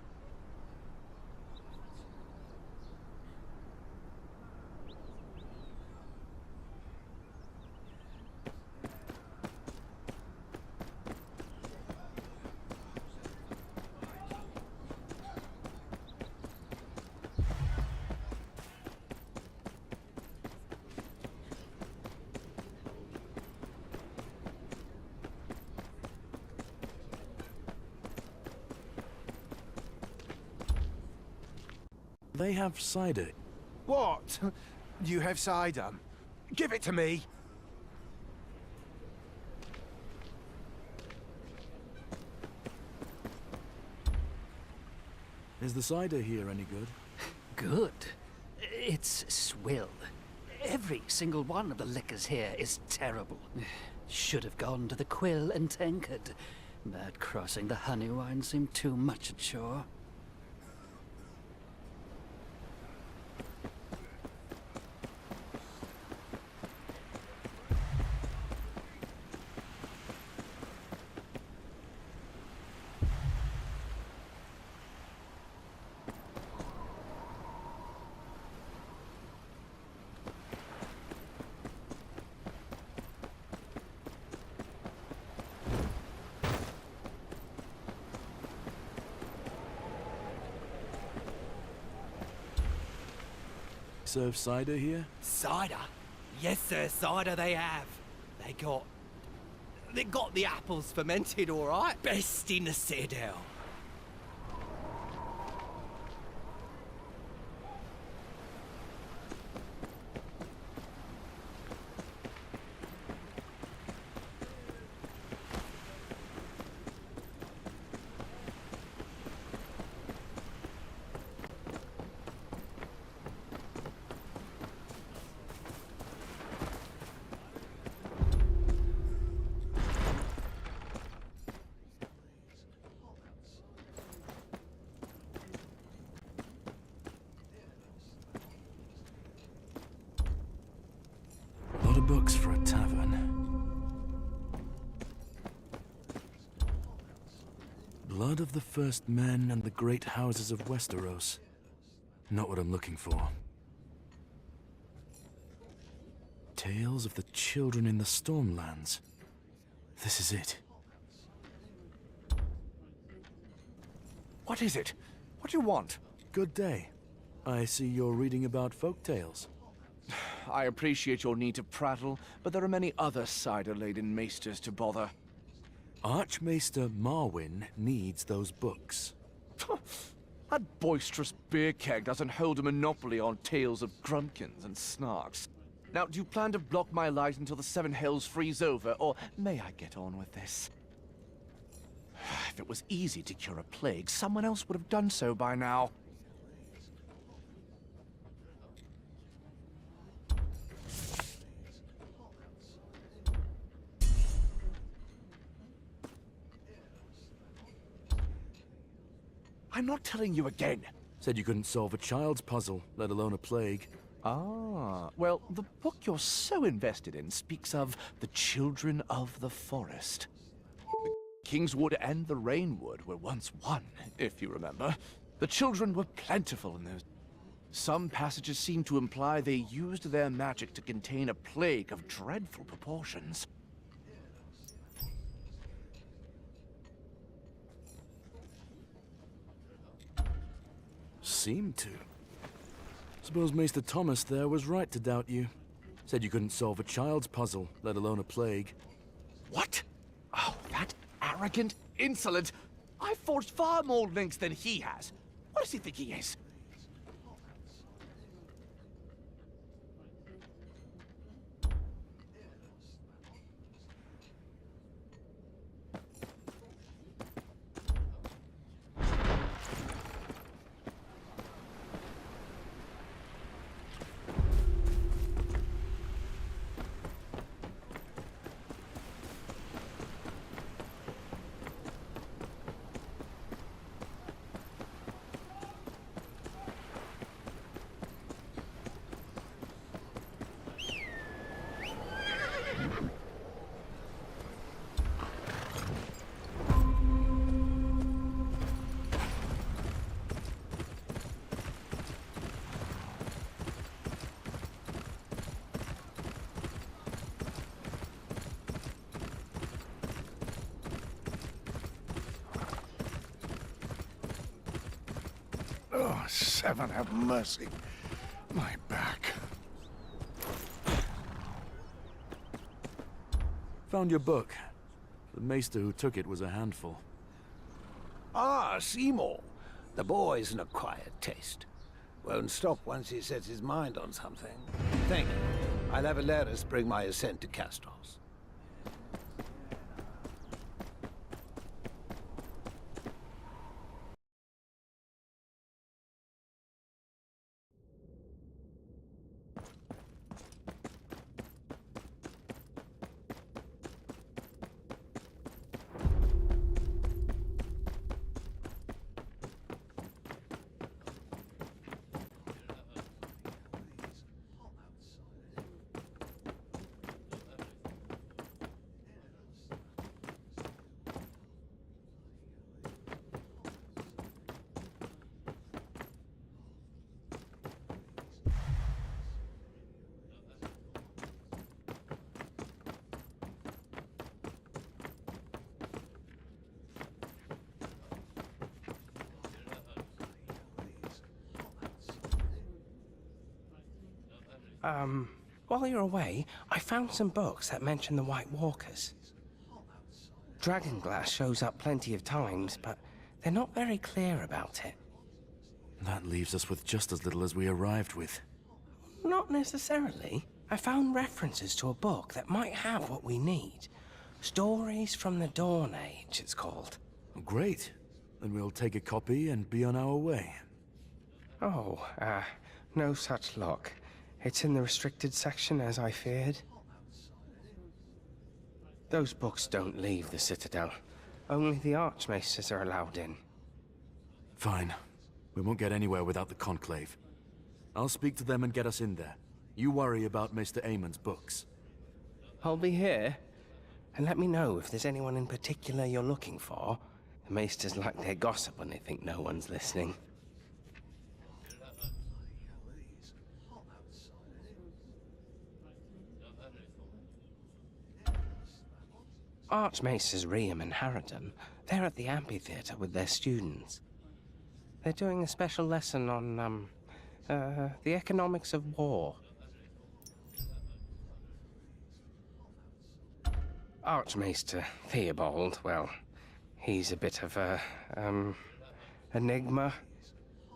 They have cider. What? You have cider? Give it to me! Is the cider here any good? Good. It's swill. Every single one of the liquors here is terrible. Should have gone to the Quill and Tankard, but crossing the honey wine seemed too much a chore. Serve cider here? Cider? Yes, sir, cider they have. They got the apples fermented, all right. Best in the Citadel. A lot of books for a tavern. Blood of the first men and the great houses of Westeros. Not what I'm looking for. Tales of the children in the Stormlands. This is it. What is it? What do you want? Good day. I see you're reading about folk tales. I appreciate your need to prattle, but there are many other cider-laden maesters to bother. Archmaester Marwyn needs those books. That boisterous beer keg doesn't hold a monopoly on tales of grumpkins and snarks. Now, do you plan to block my light until the Seven Hells freeze over, or may I get on with this? If it was easy to cure a plague, someone else would have done so by now. I'm not telling you again. Said you couldn't solve a child's puzzle, let alone a plague. Ah, well, the book you're so invested in speaks of the children of the forest. The Kingswood and the Rainwood were once one, if you remember. The children were plentiful in those... Some passages seem to imply they used their magic to contain a plague of dreadful proportions. Seemed to. Suppose Maester Thomas there was right to doubt you. Said you couldn't solve a child's puzzle, let alone a plague. What? Oh, that arrogant, insolent... I've forged far more links than he has. What does he think he is? Oh, Seven, have mercy. My back. Found your book. The maester who took it was a handful. Ah, Seymour. The boy's an acquired taste. Won't stop once he sets his mind on something. Thank you. I'll have Alaris bring my ascent to Castros. While you're away, I found some books that mention the White Walkers. Dragonglass shows up plenty of times, but they're not very clear about it. That leaves us with just as little as we arrived with. Not necessarily. I found references to a book that might have what we need. Stories from the Dawn Age, it's called. Great. Then we'll take a copy and be on our way. Oh, no such luck. It's in the restricted section, as I feared. Those books don't leave the Citadel. Only the archmaesters are allowed in. Fine. We won't get anywhere without the Conclave. I'll speak to them and get us in there. You worry about Maester Aemon's books. I'll be here. And let me know if there's anyone in particular you're looking for. The maesters like their gossip when they think no one's listening. Archmaesters Riem and Harridan, they're at the amphitheater with their students. They're doing a special lesson on, the economics of war. Archmaester Theobald, well, he's a bit of a, enigma.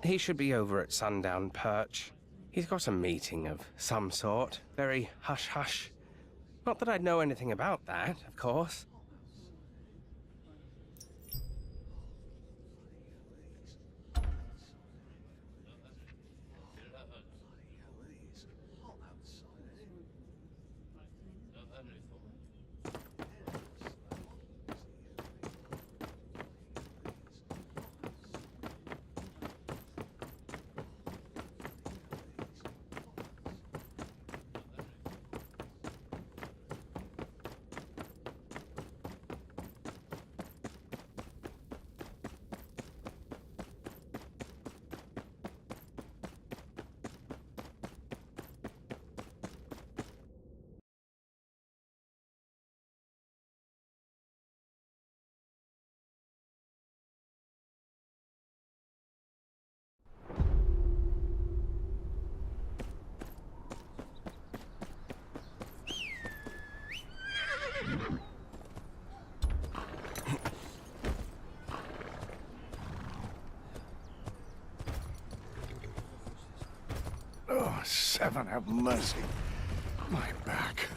He should be over at Sundown Perch. He's got a meeting of some sort, very hush-hush. Not that I'd know anything about that, of course. heaven have mercy. My back.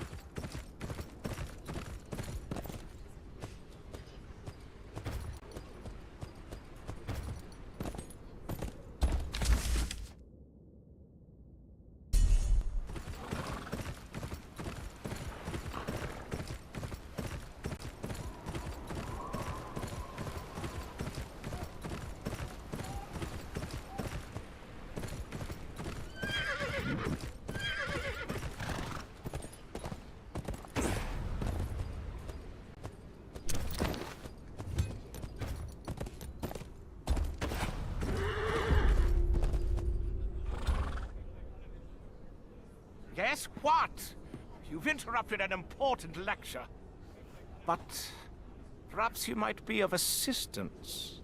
Yes, what? You've interrupted an important lecture. But perhaps you might be of assistance.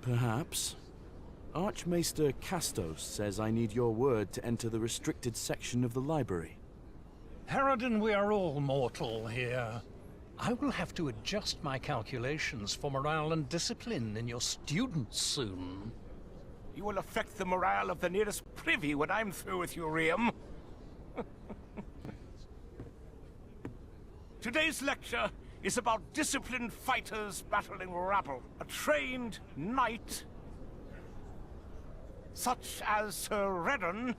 Perhaps. Archmaester Castos says I need your word to enter the restricted section of the library. Harridan, we are all mortal here. I will have to adjust my calculations for morale and discipline in your students soon. You will affect the morale of the nearest privy when I'm through with you, Riam. Today's lecture is about disciplined fighters battling rabble. A trained knight, such as Sir Redden,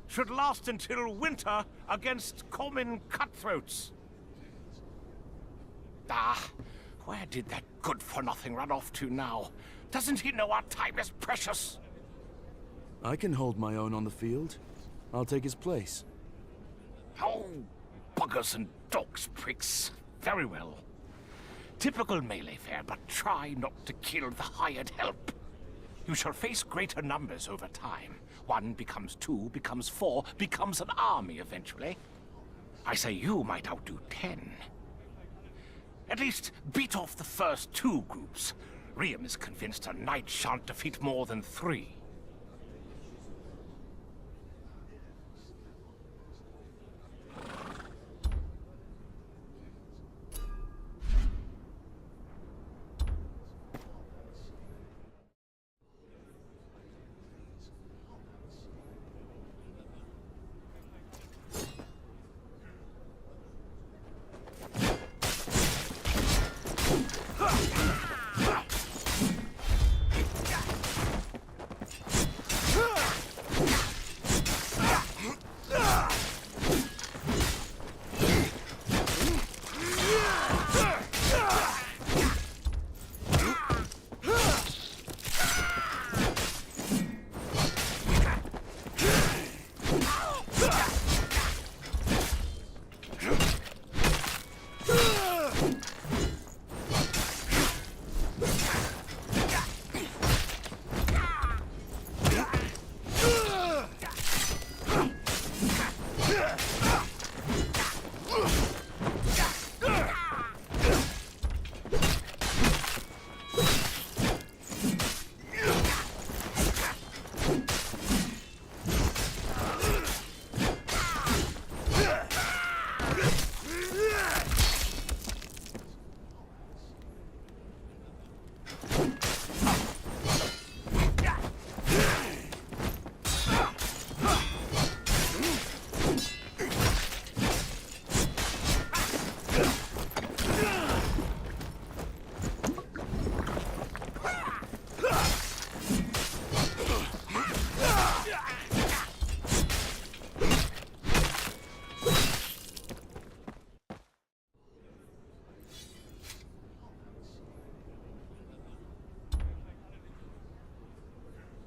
should last until winter against common cutthroats. Ah, where did that good-for-nothing run off to now? Doesn't he know our time is precious? I can hold my own on the field. I'll take his place. Oh, buggers and dogs, pricks. Very well. Typical melee fare, but try not to kill the hired help. You shall face greater numbers over time. 1 becomes 2, becomes 4, becomes an army eventually. I say you might outdo 10. At least beat off the first 2 groups. Riam is convinced a knight shan't defeat more than 3.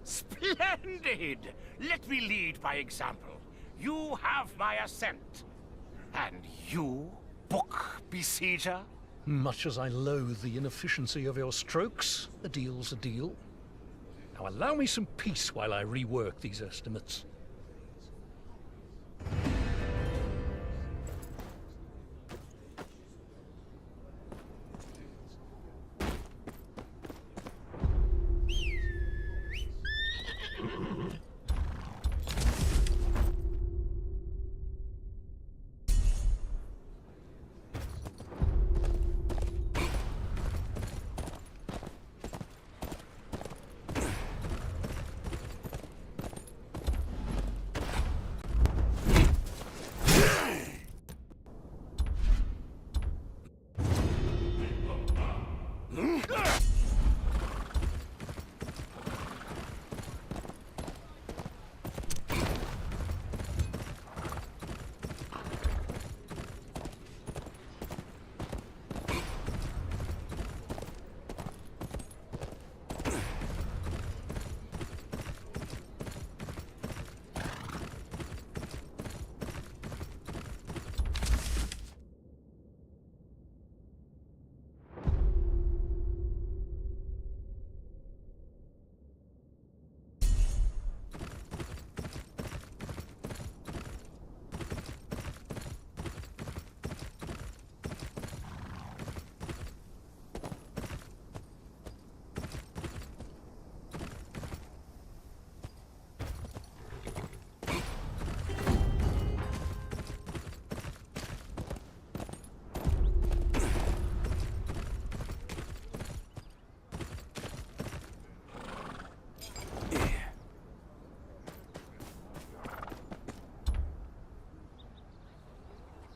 Splendid! Let me lead by example. You have my assent. And you, book besieger? Much as I loathe the inefficiency of your strokes, a deal's a deal. Now allow me some peace while I rework these estimates.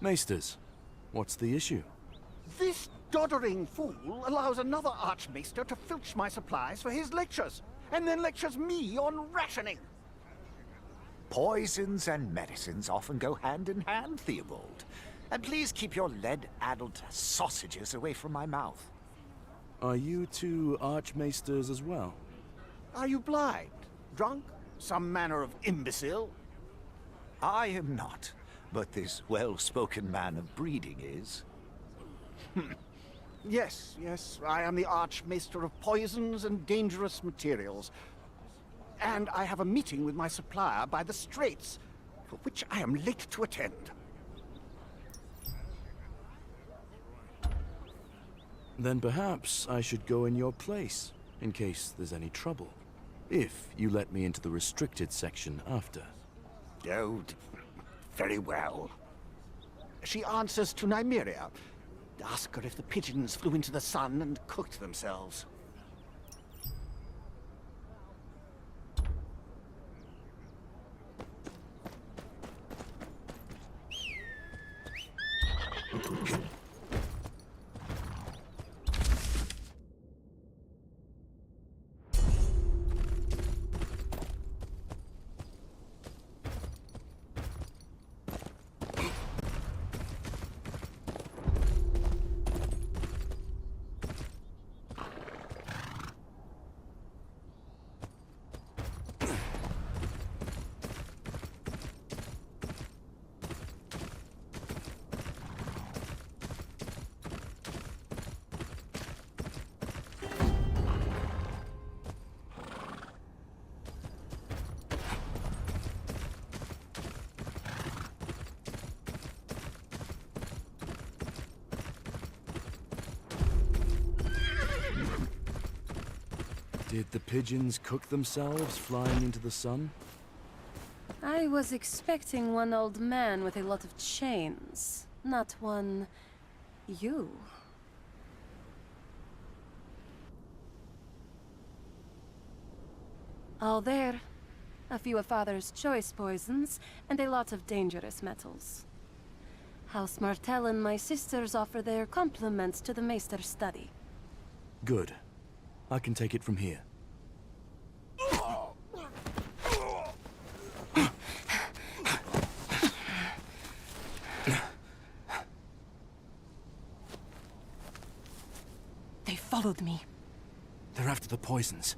Maesters, what's the issue? This doddering fool allows another archmaester to filch my supplies for his lectures, and then lectures me on rationing. Poisons and medicines often go hand in hand, Theobald. And please keep your lead-addled sausages away from my mouth. Are you two archmaesters as well? Are you blind? Drunk? Some manner of imbecile? I am not, but this well-spoken man of breeding is. Yes, I am the archmaester of poisons and dangerous materials. And I have a meeting with my supplier by the Straits, for which I am late to attend. Then perhaps I should go in your place, in case there's any trouble. If you let me into the restricted section after. Oh, very well. She answers to Nymeria. Ask her if the pigeons flew into the sun and cooked themselves. Did the pigeons cook themselves flying into the sun? I was expecting one old man with a lot of chains, not one... you. All there. A few of Father's choice poisons, and a lot of dangerous metals. House Martell and my sisters offer their compliments to the Maester's study. Good. I can take it from here. They followed me. They're after the poisons.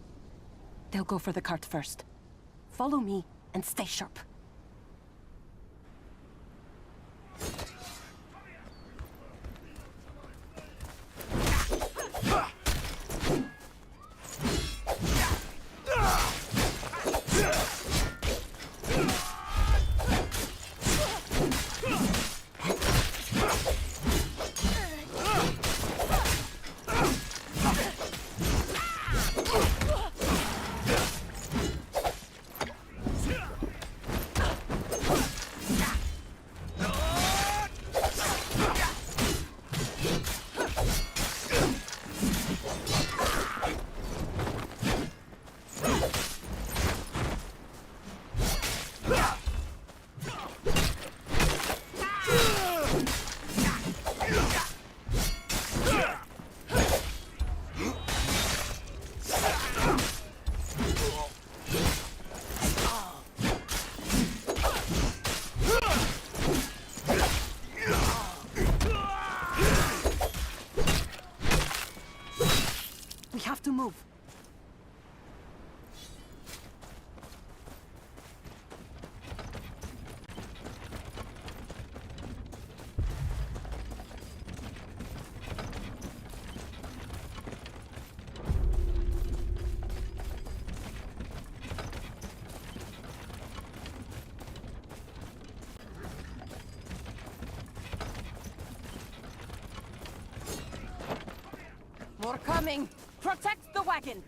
They'll go for the cart first. Follow me and stay sharp. Move. More coming. Protect the wagon!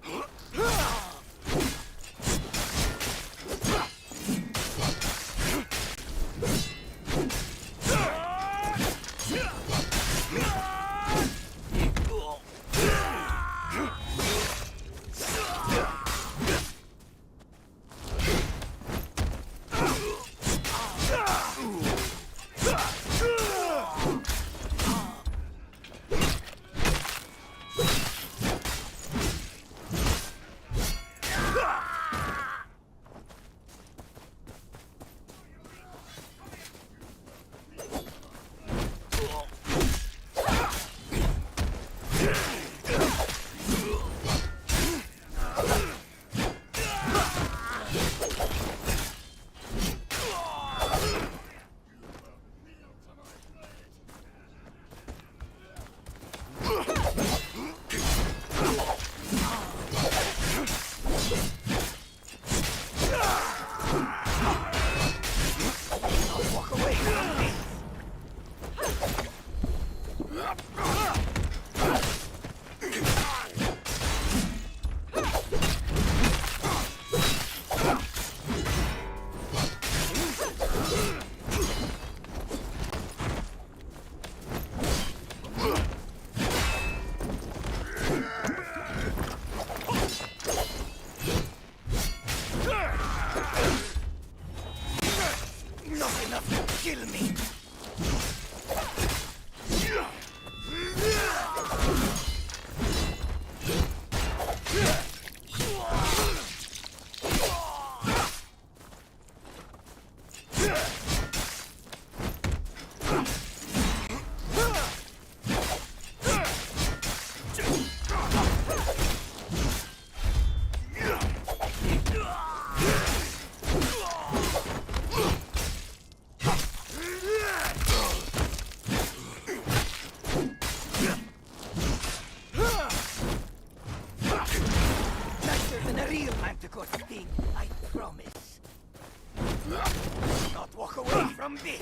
me! I promise. Not walk away from this.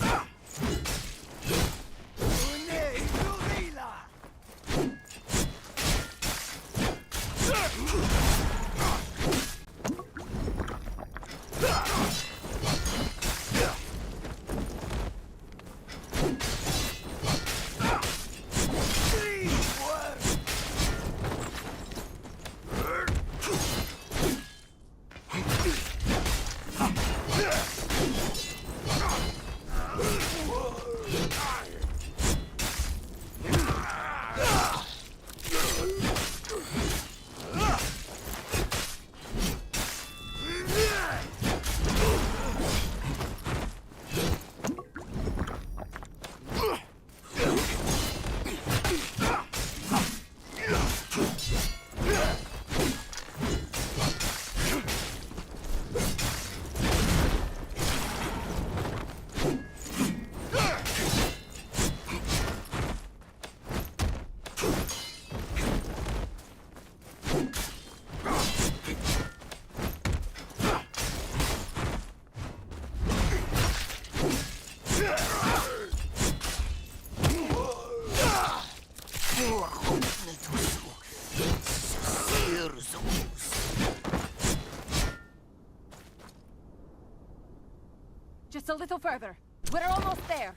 Just a little further. We're almost there.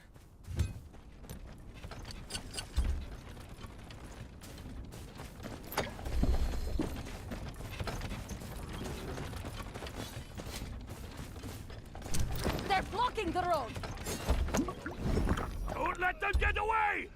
They're blocking the road! Don't let them get away!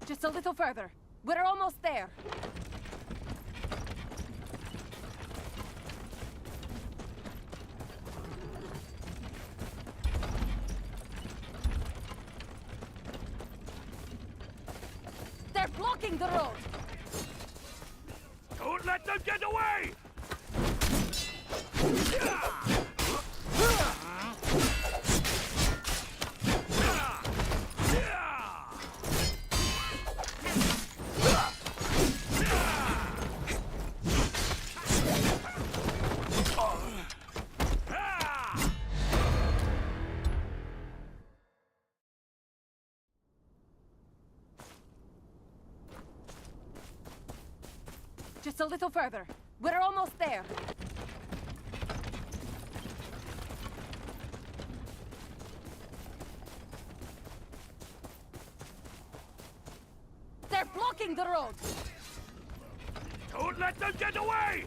Just a little further. We're almost there. They're blocking the road! Don't let them get away! Just a little further. We're almost there. They're blocking the road! Don't let them get away!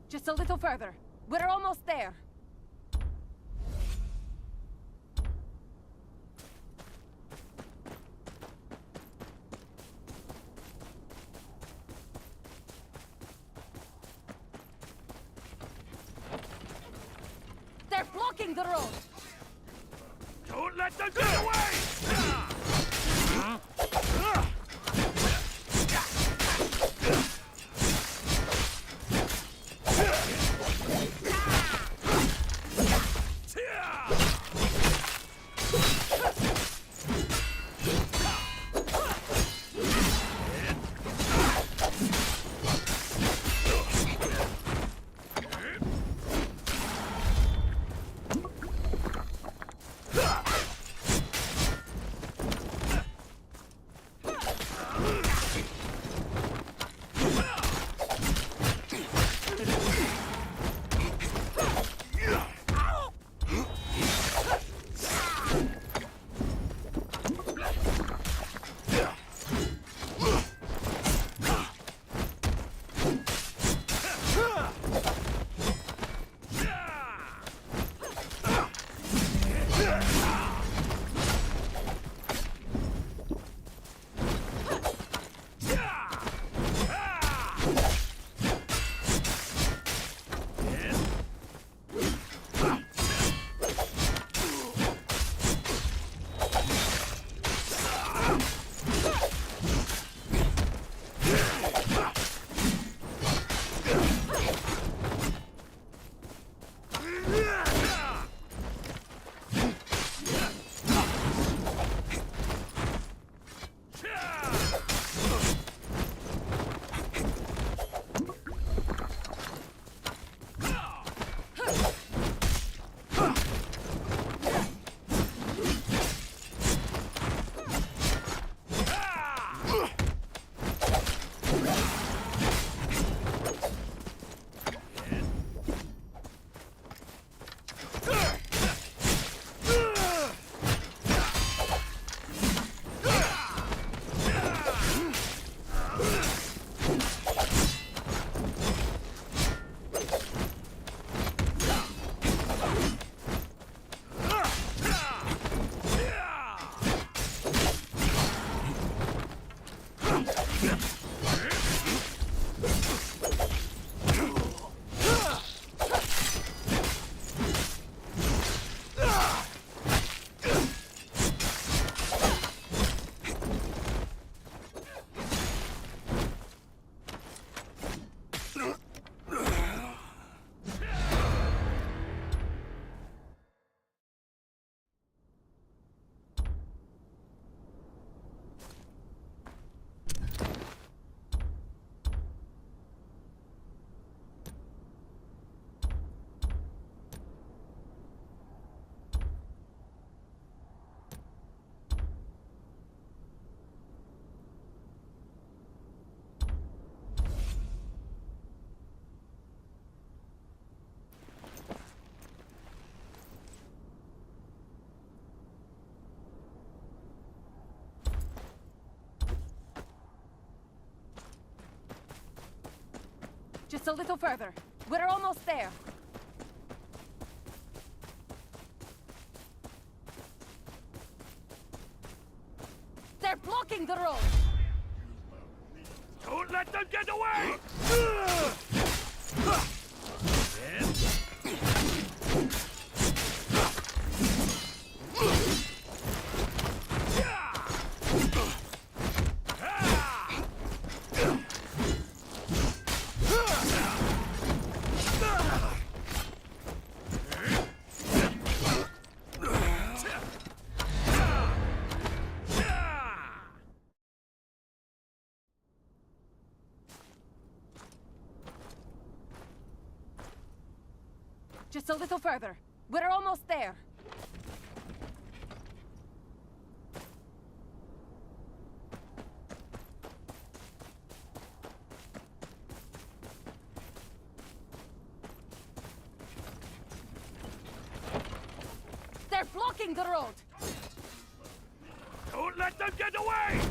Just a little further. We're almost there. They're blocking the road! Don't let them get away! Just a little further. We're almost there. They're blocking the road! Don't let them get away! Just a little further. We're almost there. They're blocking the road! Don't let them get away!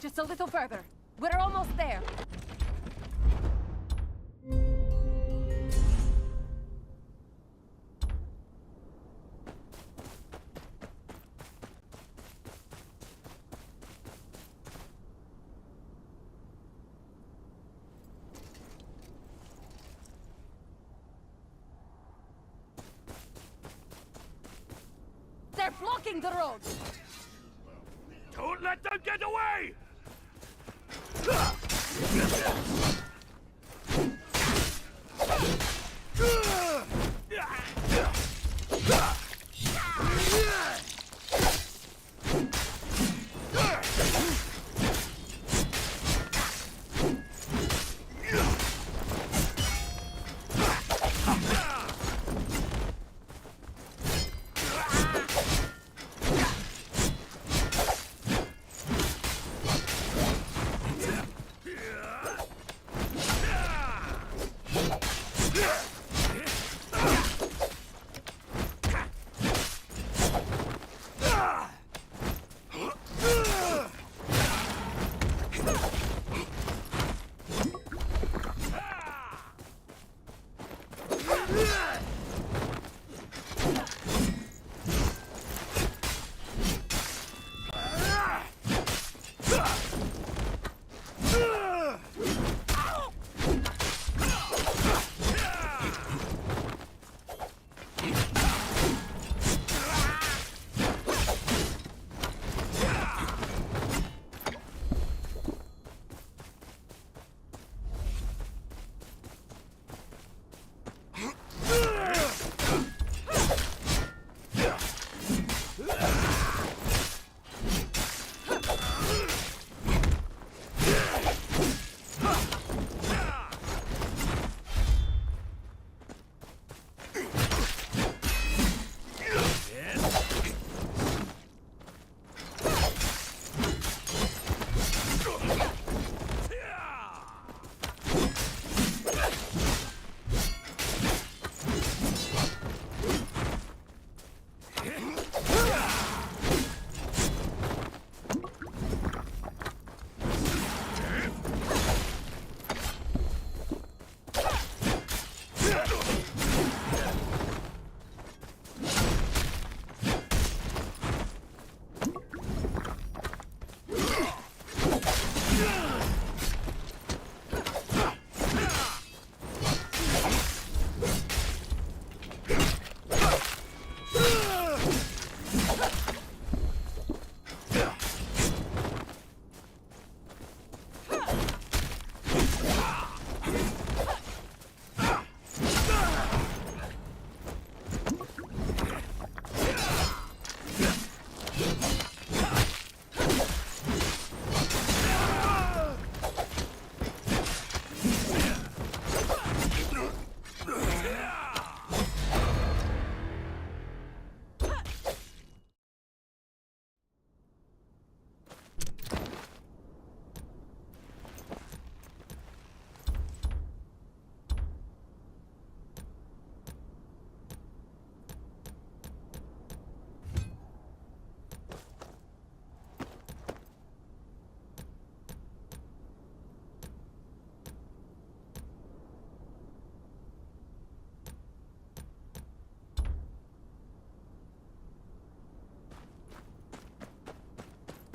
Just a little further. We're almost there. blocking the road! Don't let them get away!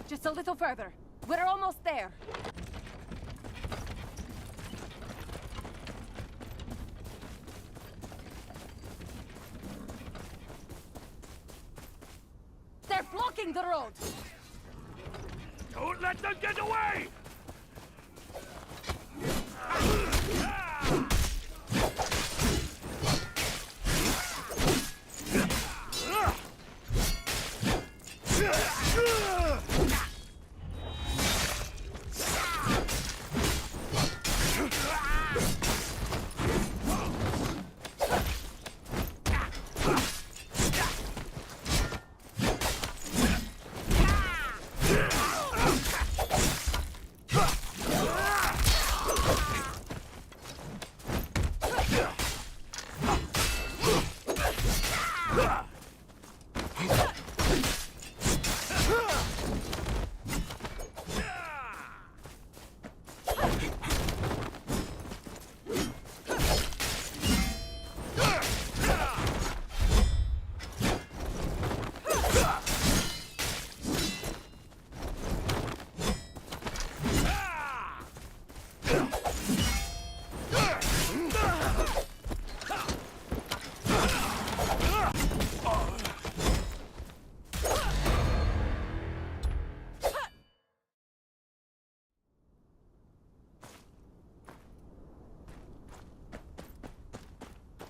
Just a little further. We're almost there. They're blocking the road! Don't let them get away!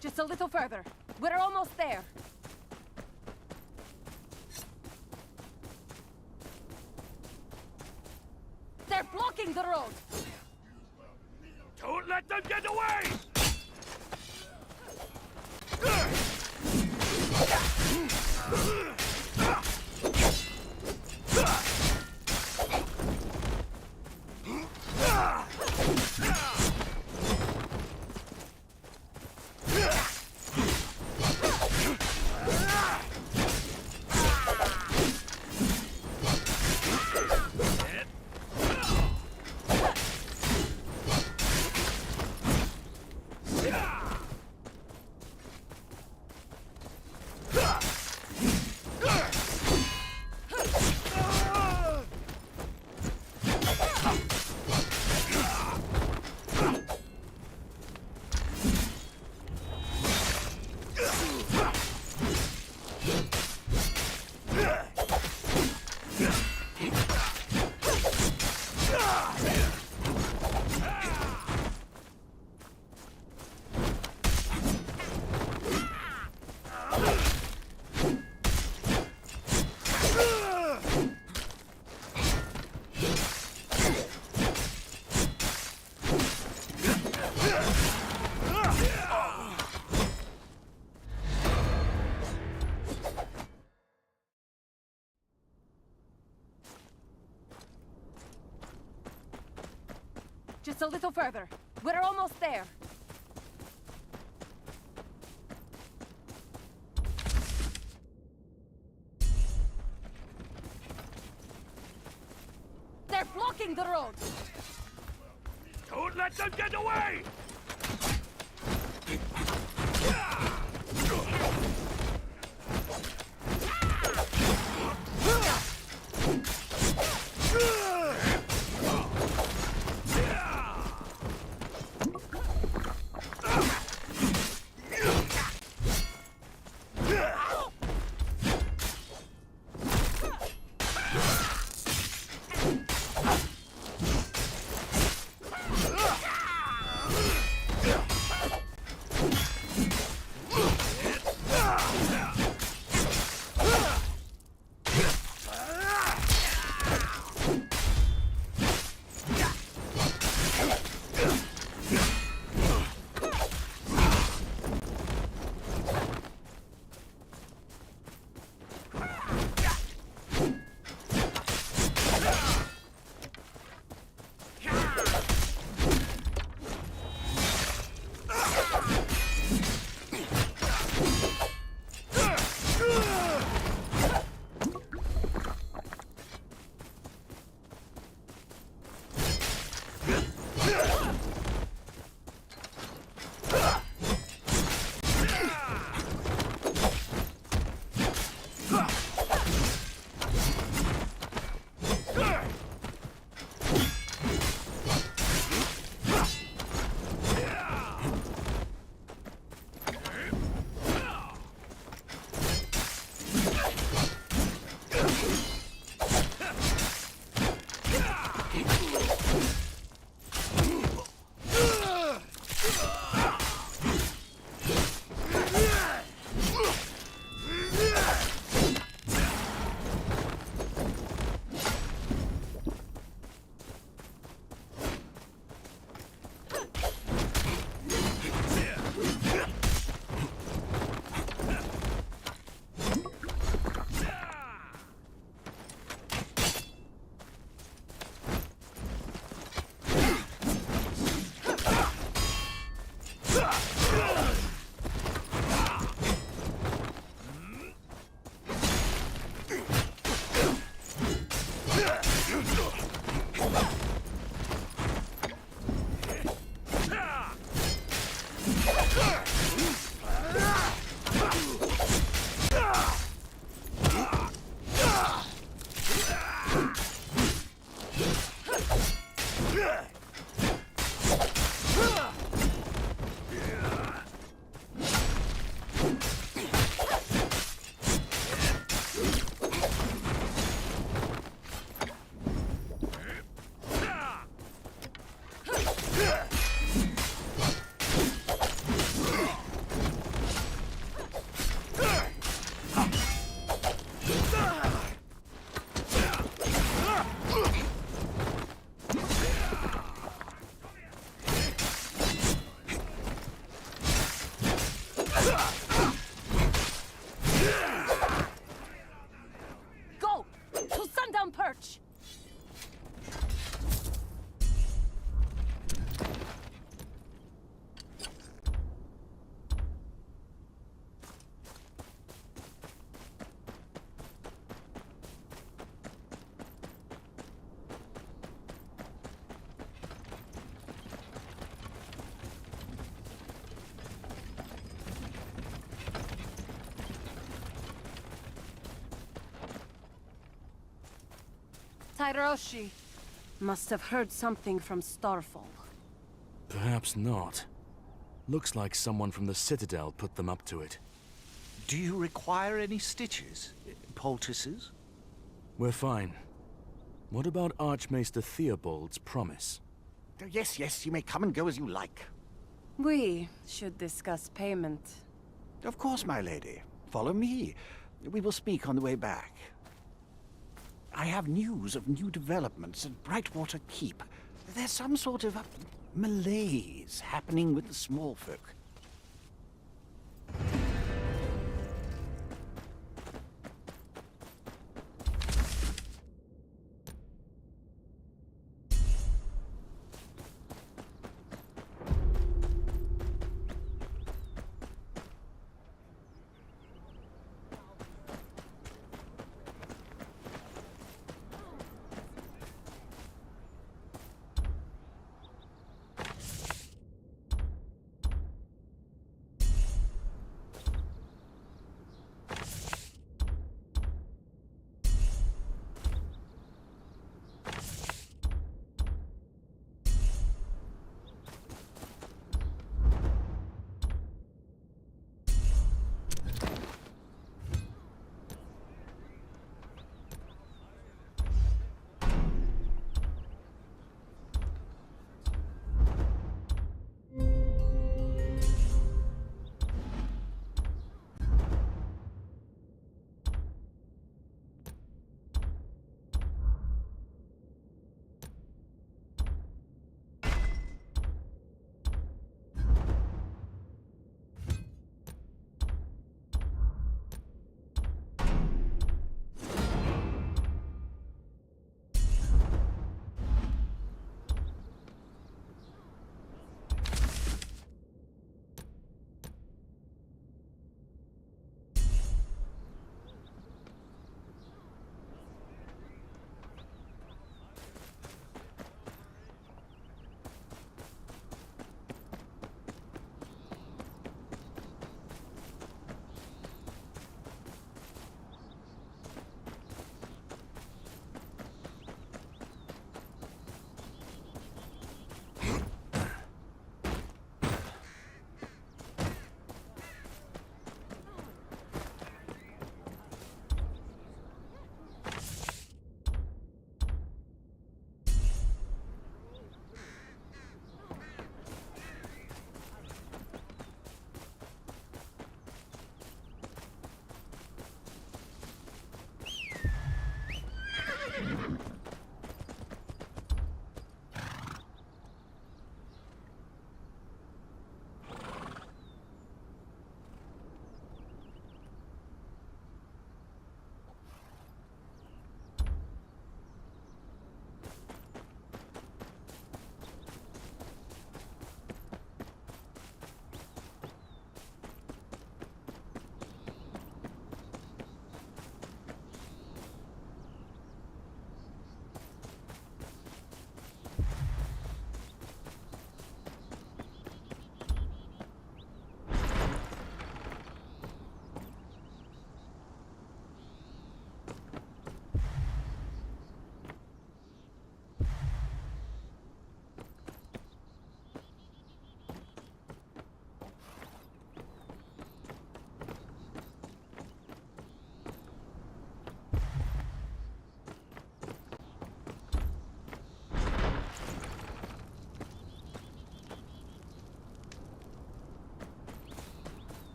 Just a little further. We're almost there. They're blocking the road! Don't let them get away! Just a little further. We're almost there. They're blocking the road! Don't let them get away! Tyroshi must have heard something from Starfall. Perhaps not. Looks like someone from the Citadel put them up to it. Do you require any stitches? Poultices? We're fine. What about Archmaester Theobald's promise? Yes, yes, you may come and go as you like. We should discuss payment. Of course, my lady. Follow me. We will speak on the way back. I have news of new developments at Brightwater Keep. There's some sort of malaise happening with the small folk.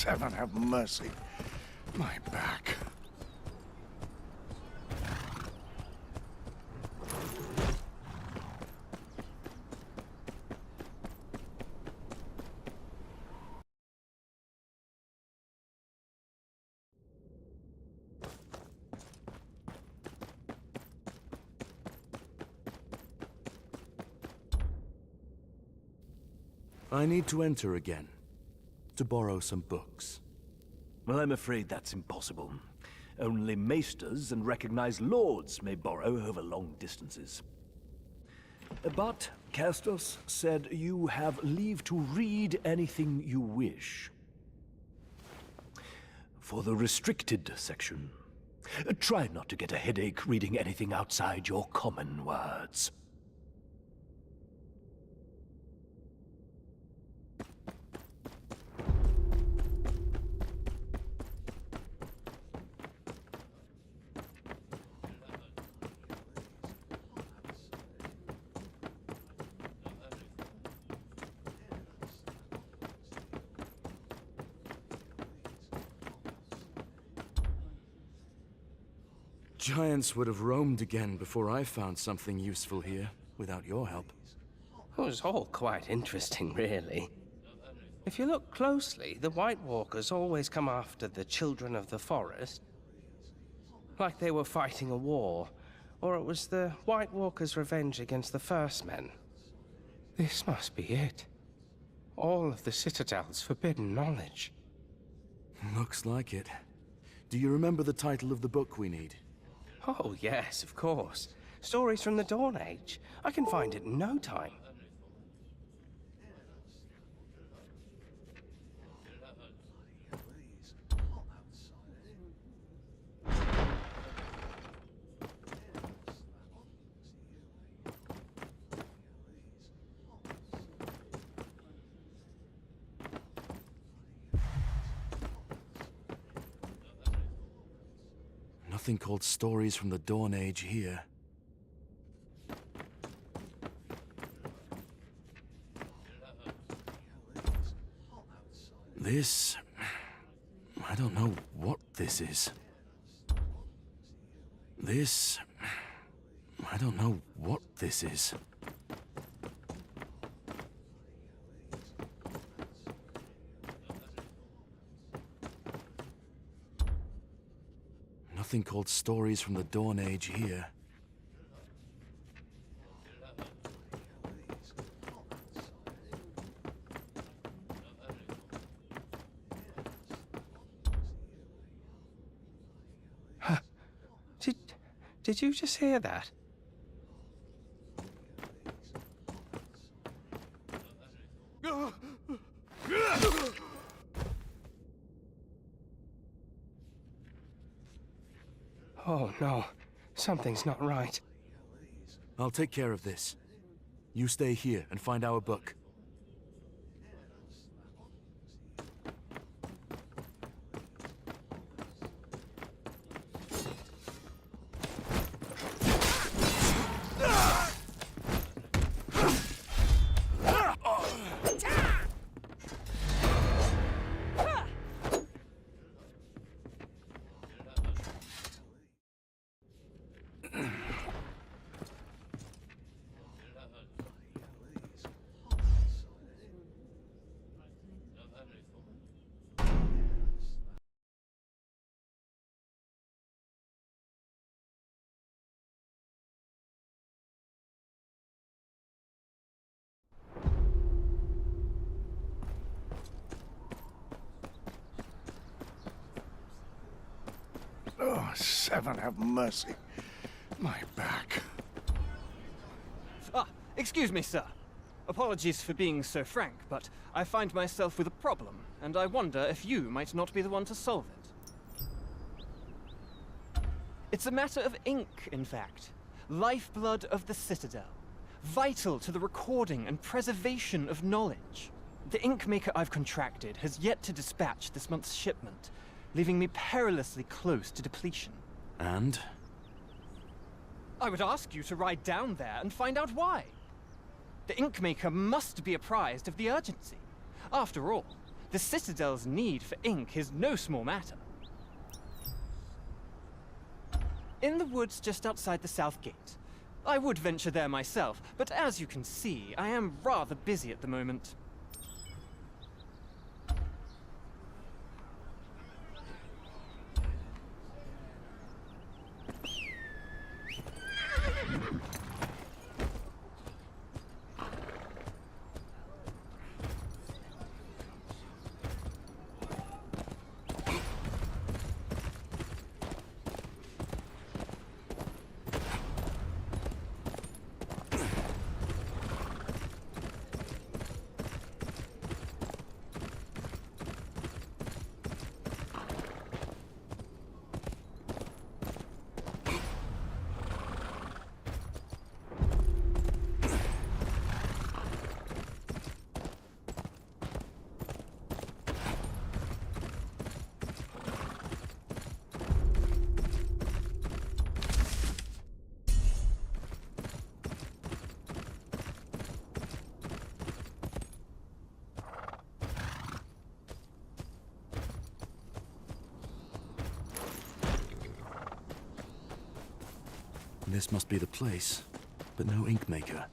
Seven, have mercy. My back. I need to enter again, to borrow some books. Well, I'm afraid that's impossible. Only maesters and recognized lords may borrow over long distances. But Castos said you have leave to read anything you wish. For the restricted section, try not to get a headache reading anything outside your common words. Giants would have roamed again before I found something useful here, without your help. It was all quite interesting, really. If you look closely, the White Walkers always come after the children of the forest. Like they were fighting a war, or it was the White Walkers' revenge against the First Men. This must be it. All of the Citadel's forbidden knowledge. Looks like it. Do you remember the title of the book we need? Oh, yes, of course. Stories from the Dawn Age. I can find it in no time. Nothing called Stories from the Dawn Age here. This... I don't know what this is. This... I don't know what this is. Nothing called Stories from the Dawn Age here. Huh. Did you just hear that? Oh no, something's not right. I'll take care of this. You stay here and find our book. Oh, Seven, have mercy. My back. Ah, excuse me, sir. Apologies for being so frank, but I find myself with a problem, and I wonder if you might not be the one to solve it. It's a matter of ink, in fact. Lifeblood of the Citadel. Vital to the recording and preservation of knowledge. The ink maker I've contracted has yet to dispatch this month's shipment, leaving me perilously close to depletion. And? I would ask you to ride down there and find out why. The ink maker must be apprised of the urgency. After all, The Citadel's need for ink is no small matter. In the woods just outside the south gate. I would venture there myself, but as you can see, I am rather busy at the moment. This must be the place, but no ink maker.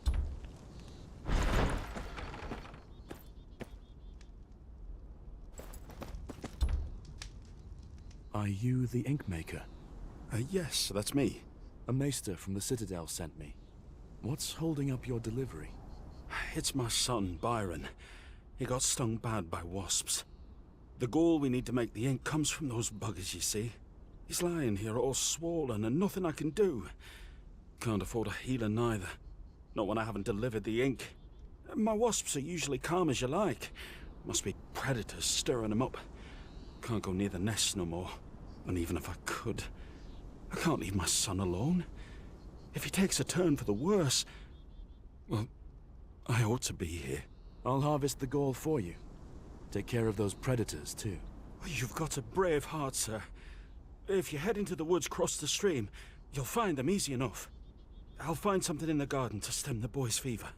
Are you the ink maker? Yes, that's me. A maester from the Citadel sent me. What's holding up your delivery? It's my son, Byron. He got stung bad by wasps. The gall we need to make the ink comes from those buggers, you see. He's lying here all swollen and nothing I can do. Can't afford a healer neither. Not when I haven't delivered the ink. My wasps are usually calm as you like. Must be predators stirring them up. Can't go near the nests no more. And even if I could, I can't leave my son alone. If he takes a turn for the worse, well, I ought to be here. I'll harvest the gall for you. Take care of those predators, too. You've got a brave heart, sir. If you head into the woods across the stream, you'll find them easy enough. I'll find something in the garden to stem the boy's fever.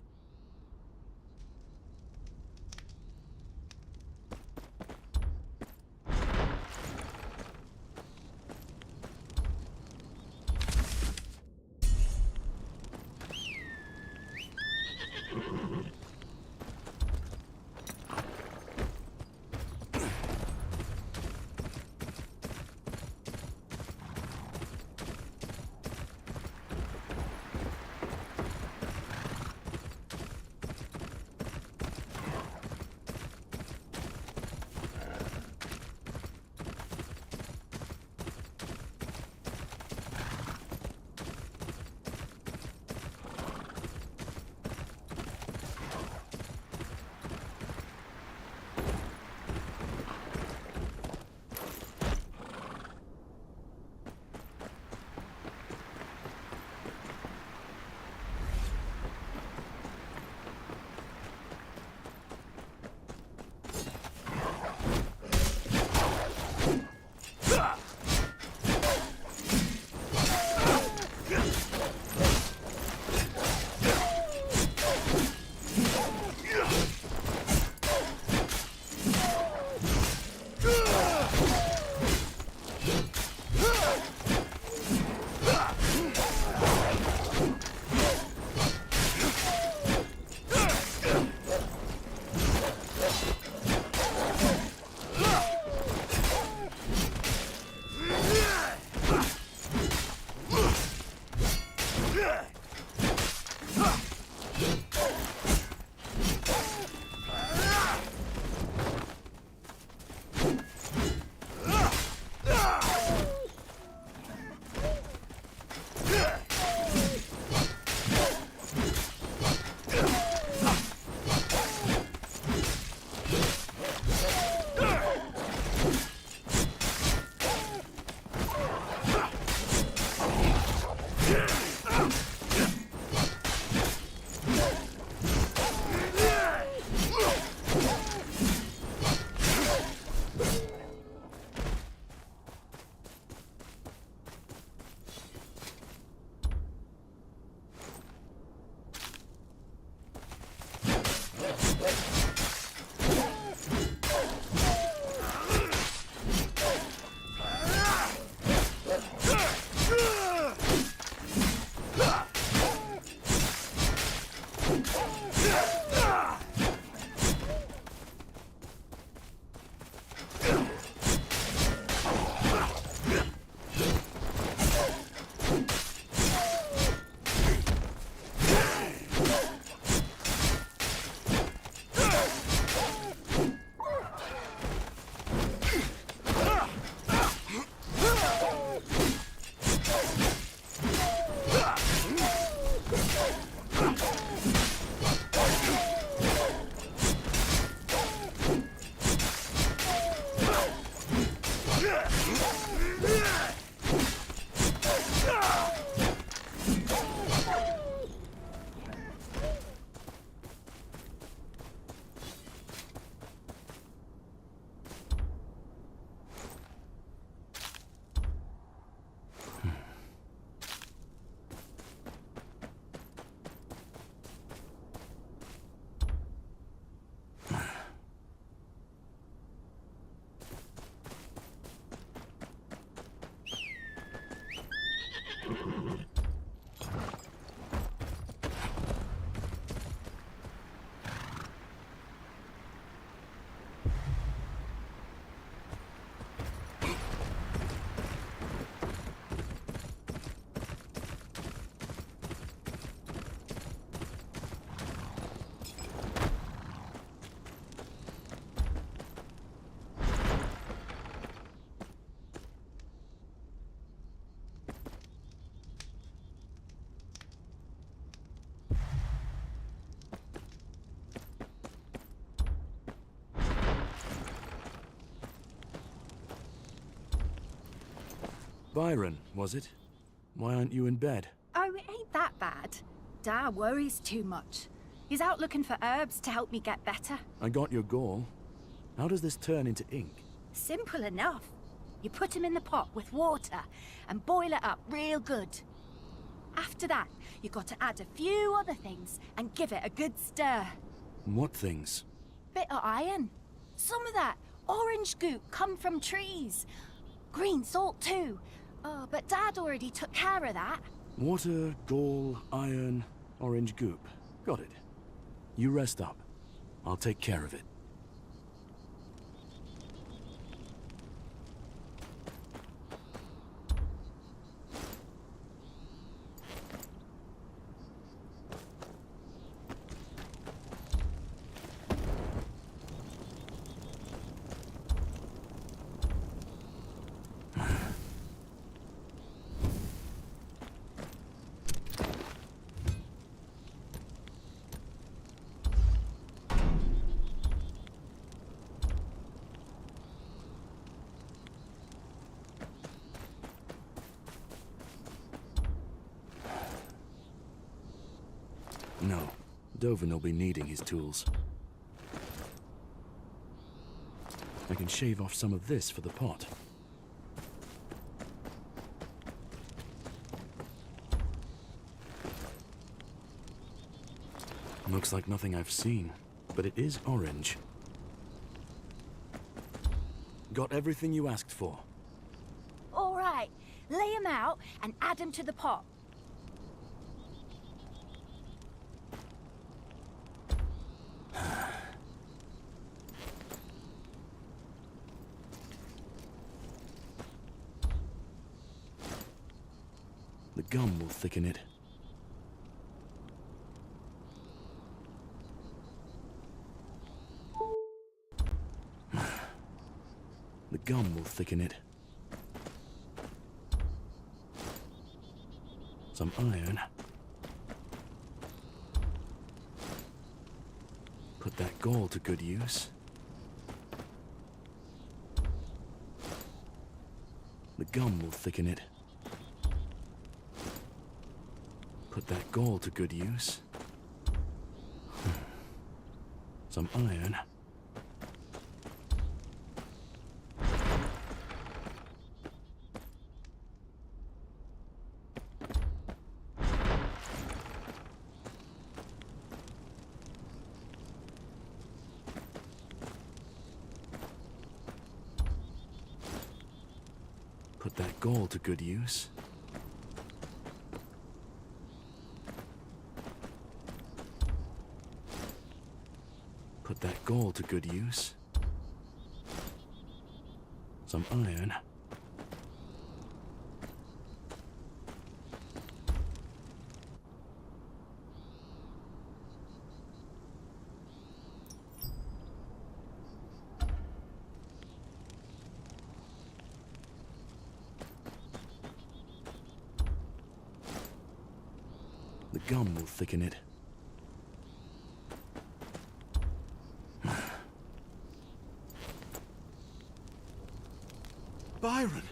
Byron, was it? Why aren't you in bed? Oh, it ain't that bad. Dad worries too much. He's out looking for herbs to help me get better. I got your gall. How does this turn into ink? Simple enough. You put him in the pot with water and boil it up real good. After that, you got to add a few other things and give it a good stir. What things? Bit of iron. Some of that orange goop come from trees. Green salt too. Oh, but Dad already took care of that. Water, gall, iron, orange goop. Got it. You rest up. I'll take care of it. No, Dovin will be needing his tools. I can shave off some of this for the pot. Looks like nothing I've seen, but it is orange. Got everything you asked for. All right, lay him out and add him to the pot. The gum will thicken it. The gum will thicken it. Some iron. Put that gall to good use. The gum will thicken it. Put that gall to good use. Some iron. Put that gall to good use. Put that gall to good use. Some iron. The gum will thicken it. Byron!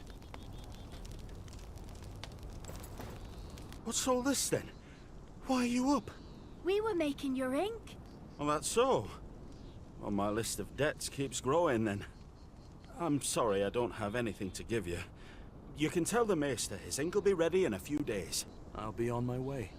What's all this then? Why are you up? We were making your ink. Well, that's so. Well, my list of debts keeps growing then. I'm sorry I don't have anything to give you. You can tell the Maester his ink will be ready in a few days. I'll be on my way.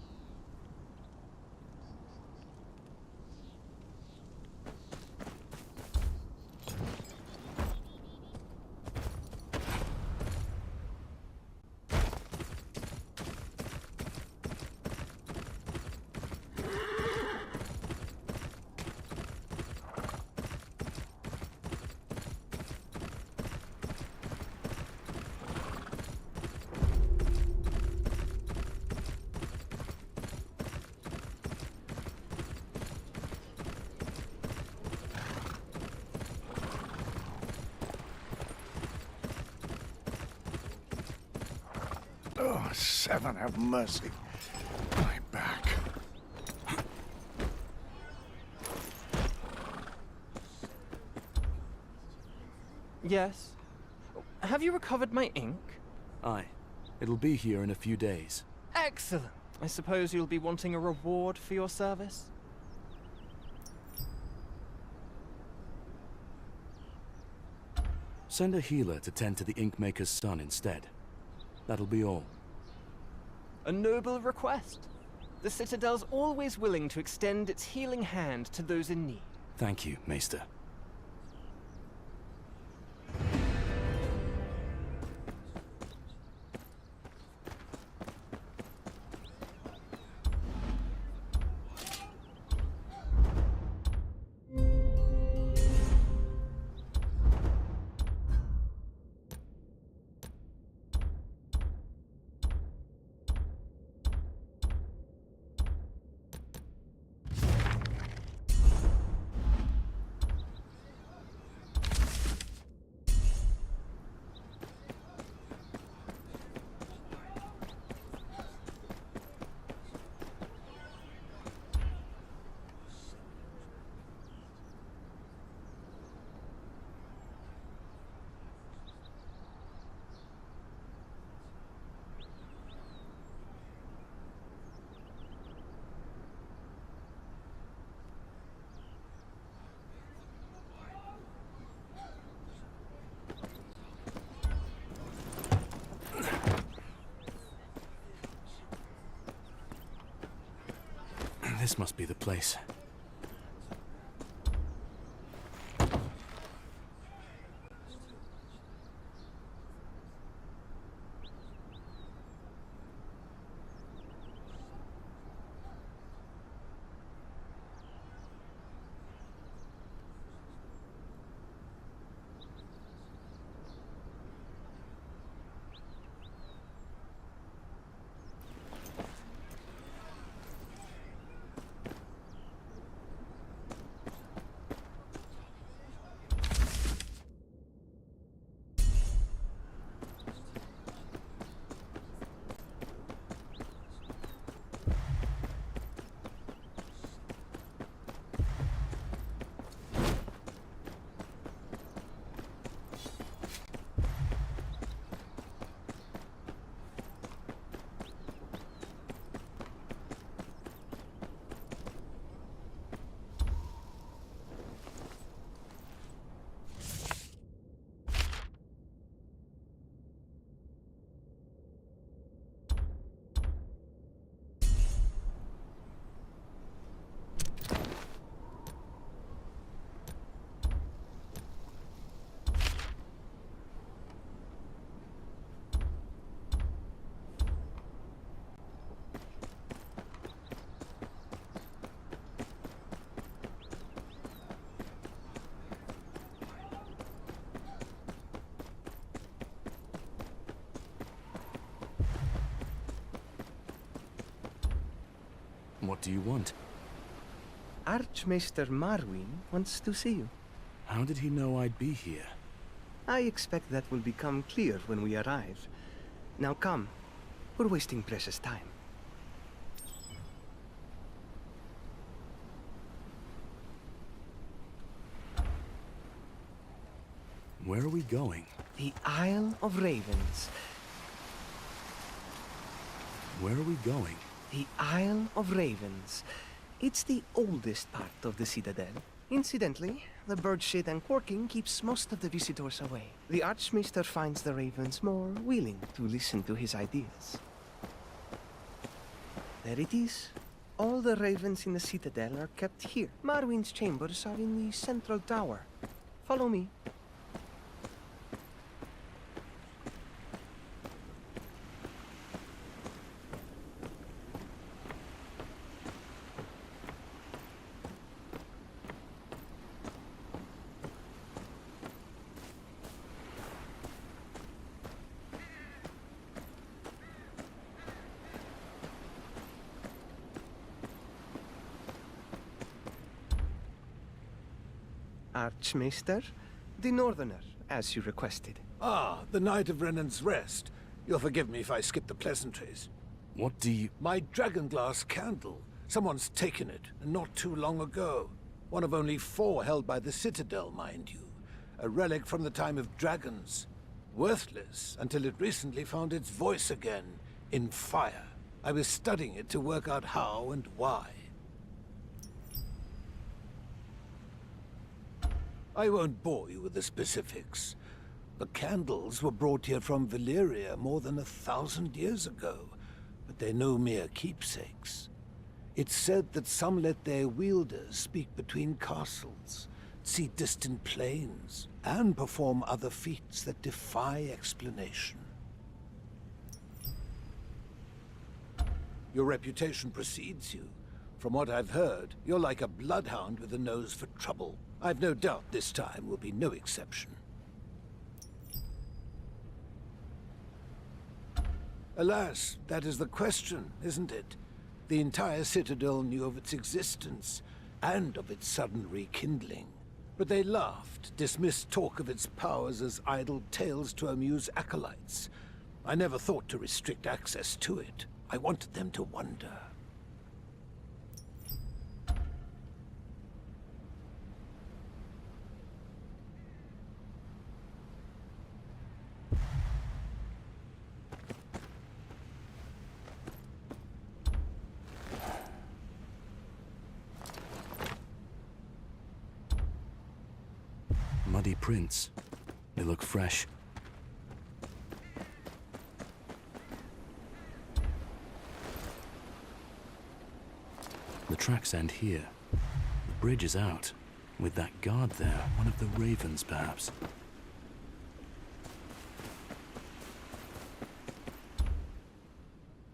Oh, Seven, have mercy. My back. Yes? Have you recovered my ink? Aye. It'll be here in a few days. Excellent. I suppose you'll be wanting a reward for your service? Send a healer to tend to the Inkmaker's son instead. That'll be all. A noble request. The Citadel's always willing to extend its healing hand to those in need. Thank you, Maester. This must be the place. What do you want? Archmaester Marwyn wants to see you. How did he know I'd be here? I expect that will become clear when we arrive. Now come. We're wasting precious time. Where are we going? The Isle of Ravens. Where are we going? The Isle of Ravens. It's the oldest part of the Citadel. Incidentally, the birdshit and quirking keeps most of the visitors away. The Archmaester finds the ravens more willing to listen to his ideas. There it is. All the ravens in the Citadel are kept here. Marwyn's chambers are in the central tower. Follow me. Archmaester, the Northerner, as you requested. Ah, the Night of Renan's Rest. You'll forgive me if I skip the pleasantries. What do you... My dragonglass candle. Someone's taken it, and not too long ago. One of only 4 held by the Citadel, mind you. A relic from the time of dragons. Worthless until it recently found its voice again, in fire. I was studying it to work out how and why. I won't bore you with the specifics. The candles were brought here from Valyria more than 1,000 years ago, but they're no mere keepsakes. It's said that some let their wielders speak between castles, see distant plains, and perform other feats that defy explanation. Your reputation precedes you. From what I've heard, you're like a bloodhound with a nose for trouble. I've no doubt this time will be no exception. Alas, that is the question, isn't it? The entire Citadel knew of its existence, and of its sudden rekindling. But they laughed, dismissed talk of its powers as idle tales to amuse acolytes. I never thought to restrict access to it. I wanted them to wonder. Muddy prints. They look fresh. The tracks end here. The bridge is out. With that guard there, one of the ravens, perhaps.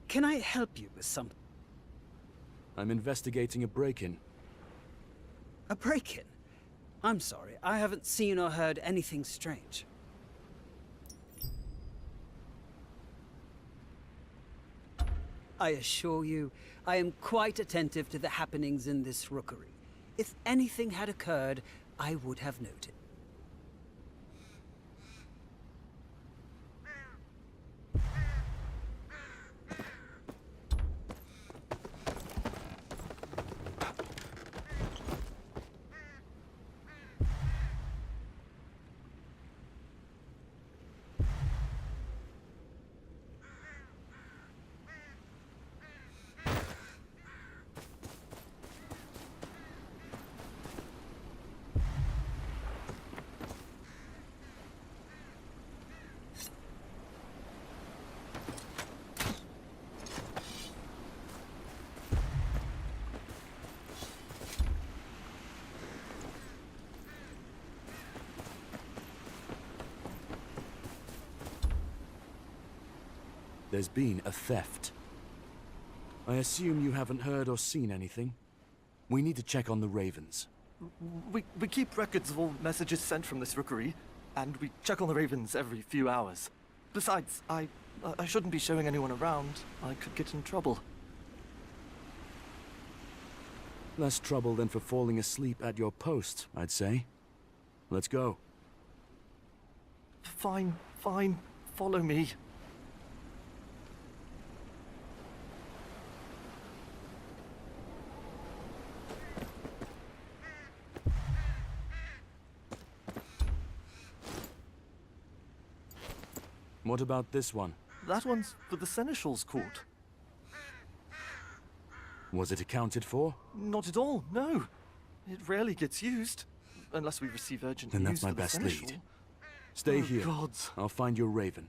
Can I help you with something? I'm investigating a break-in. A break-in? I'm sorry, I haven't seen or heard anything strange. I assure you, I am quite attentive to the happenings in this rookery. If anything had occurred, I would have noted. There's been a theft. I assume you haven't heard or seen anything? We need to check on the ravens. We keep records of all messages sent from this rookery, and we check on the ravens every few hours. Besides, I shouldn't be showing anyone around. I could get in trouble. Less trouble than for falling asleep at your post, I'd say. Let's go. Fine. Follow me. What about this one? That one's for the Seneschal's court. Was it accounted for? Not at all, no. It rarely gets used. Unless we receive urgent Then news that's my for the best Seneschal. lead. Stay Oh, here. gods. I'll find your raven.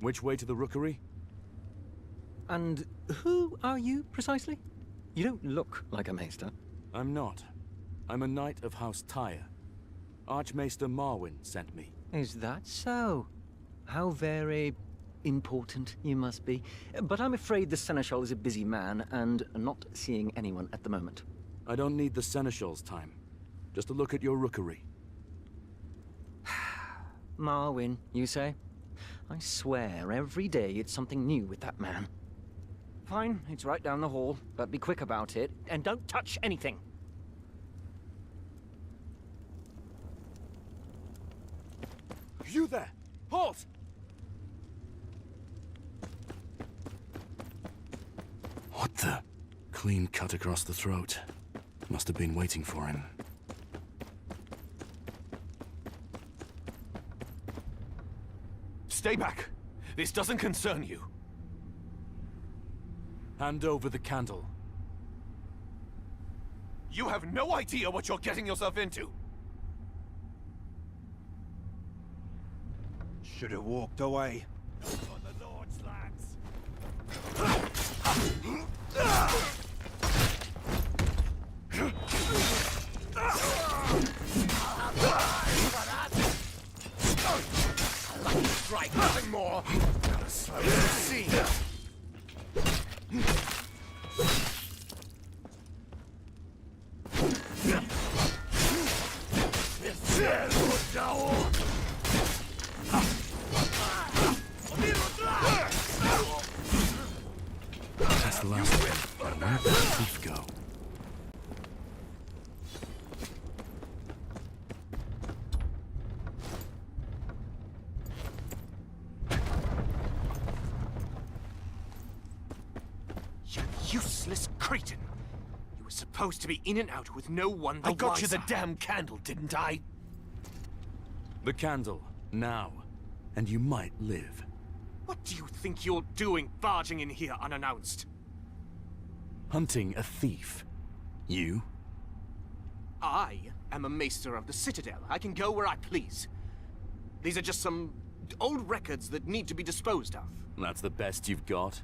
Which way to the rookery? And who are you, precisely? You don't look like a maester. I'm not. I'm a knight of House Tyre. Archmaester Marwyn sent me. Is that so? How very important you must be. But I'm afraid the Seneschal is a busy man and not seeing anyone at the moment. I don't need the Seneschal's time. Just a look at your rookery. Marwyn, you say? I swear, every day it's something new with that man. Fine, it's right down the hall, but be quick about it, and don't touch anything. You there! Halt! What the? Clean cut across the throat. Must have been waiting for him. Stay back! This doesn't concern you. Hand over the candle. You have no idea what you're getting yourself into! Should have walked away. On the Lord's lands! Lucky strike, nothing more. Gotta slow the scene. That's the last one. And where'd the thief go? You useless cretin! You were supposed to be in and out with no one the I got you wiser. the damn candle, didn't I? The candle. Now. And you might live. What do you think you're doing, barging in here unannounced? Hunting a thief. You? I am a maester of the Citadel. I can go where I please. These are just some old records that need to be disposed of. That's the best you've got?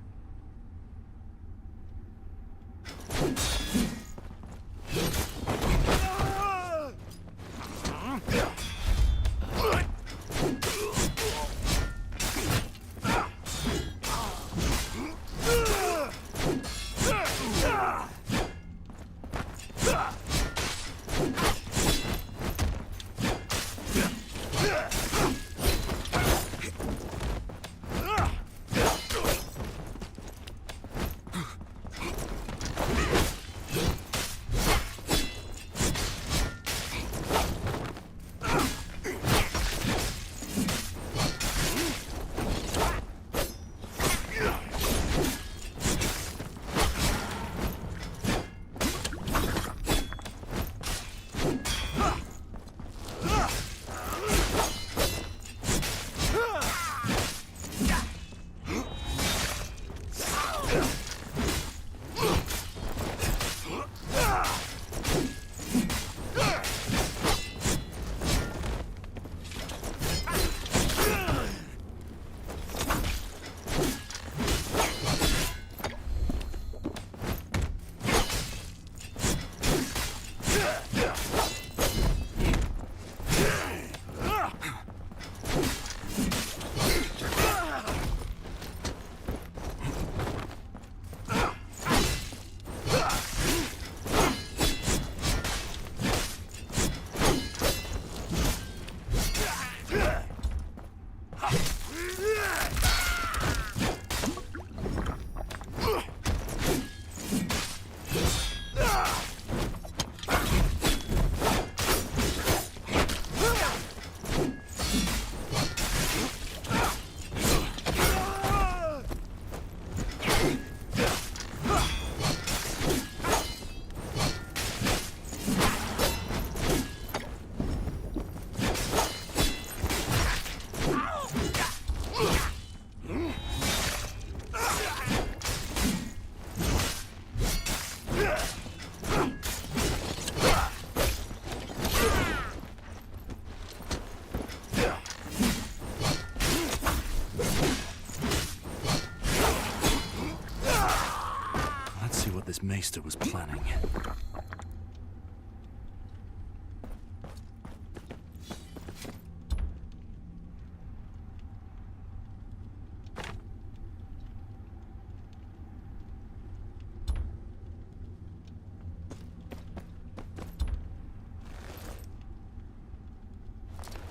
Archmaester was planning.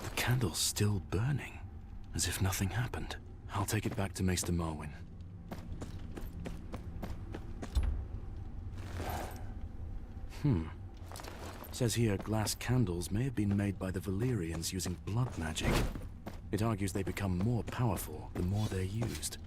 The candle's still burning, as if nothing happened. I'll take it back to Maester Marwyn. Says here glass candles may have been made by the Valyrians using blood magic. It argues they become more powerful the more they're used.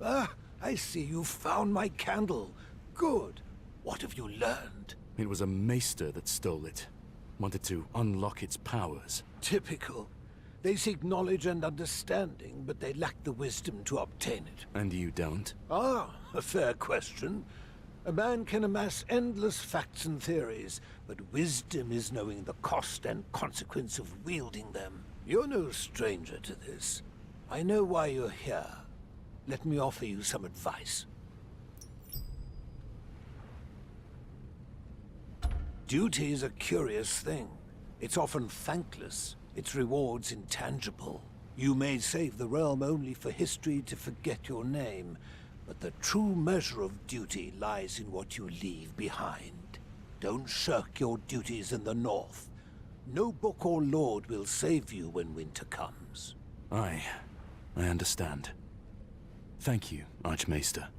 Ah, I see you found my candle. Good. What have you learned? It was a maester that stole it. Wanted to unlock its powers. Typical. They seek knowledge and understanding, but they lack the wisdom to obtain it. And you don't? Ah, a fair question. A man can amass endless facts and theories, but wisdom is knowing the cost and consequence of wielding them. You're no stranger to this. I know why you're here. Let me offer you some advice. Duty is a curious thing. It's often thankless, its rewards intangible. You may save the realm only for history to forget your name, but the true measure of duty lies in what you leave behind. Don't shirk your duties in the north. No book or lord will save you when winter comes. I understand. Thank you, Archmaester.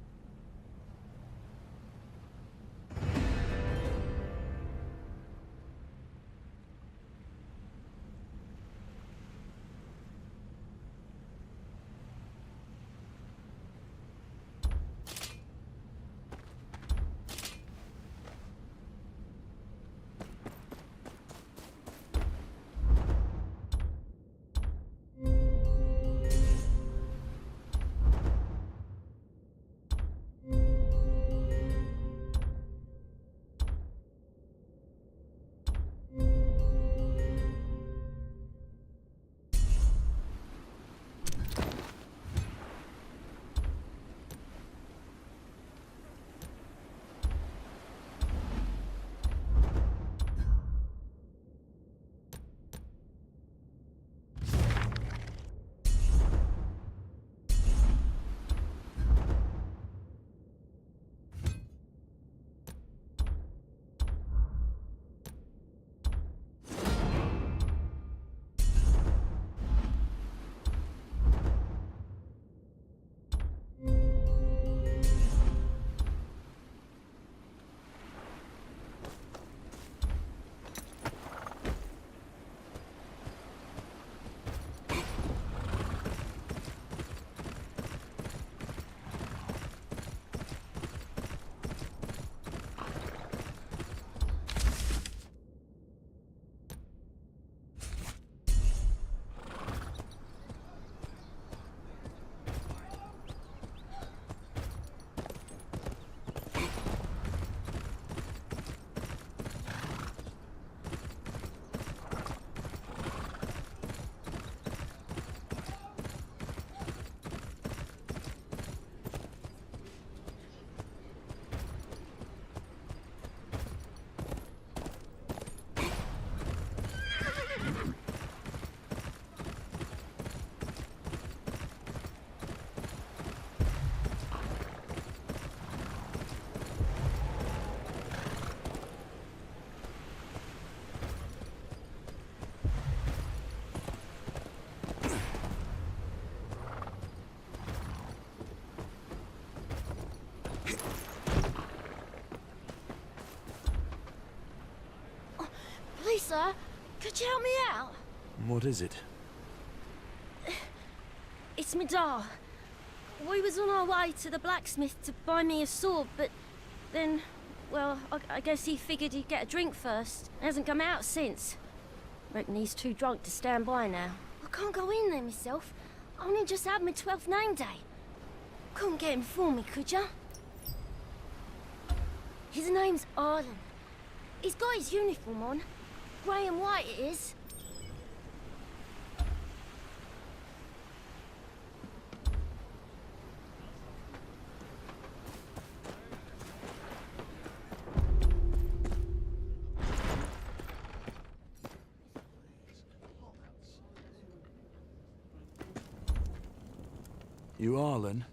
sir. Could you help me out? What is it? It's me da. We was on our way to the blacksmith to buy me a sword, but then, well, I guess he figured he'd get a drink first. Hasn't come out since. Reckon he's too drunk to stand by now. I can't go in there myself. I only just had my 12th name day. Couldn't get him for me, could ya? His name's Arlen. He's got his uniform on. Grey and white it is. You Arlen?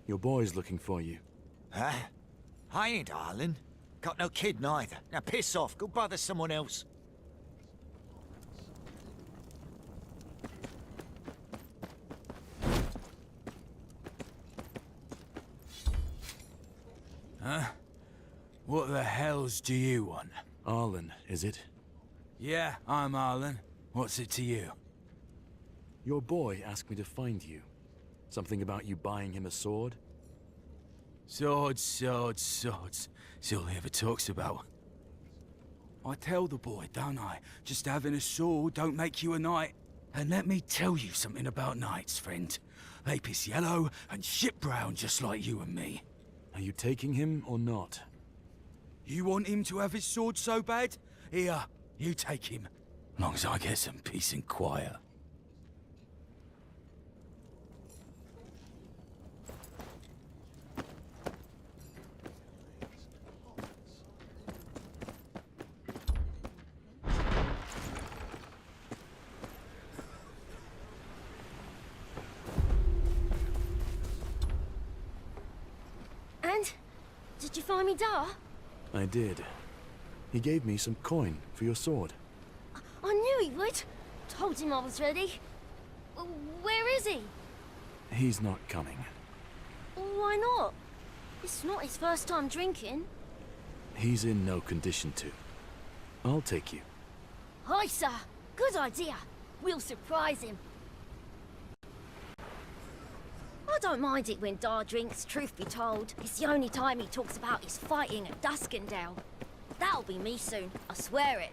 Your boy's looking for you. Huh? I ain't Arlen. Got no kid neither. Now piss off. Go bother someone else. Huh? What the hells do you want? Arlen, is it? Yeah, I'm Arlen. What's it to you? Your boy asked me to find you. Something about you buying him a sword? Swords, swords, swords. It's all he ever talks about. I tell the boy, don't I? Just having a sword don't make you a knight. And let me tell you something about knights, friend. They piss yellow and shit brown just like you and me. Are you taking him or not? You want him to have his sword so bad? Here, you take him. Long as I get some peace and quiet. Did you find me da? I did. He gave me some coin for your sword. I knew he would. Told him I was ready. Where is he? He's not coming. Why not? It's not his first time drinking. He's in no condition to. I'll take you. Hi, sir. Good idea. We'll surprise him. I don't mind it when Dar drinks, truth be told. It's the only time he talks about his fighting at Duskendale. That'll be me soon, I swear it.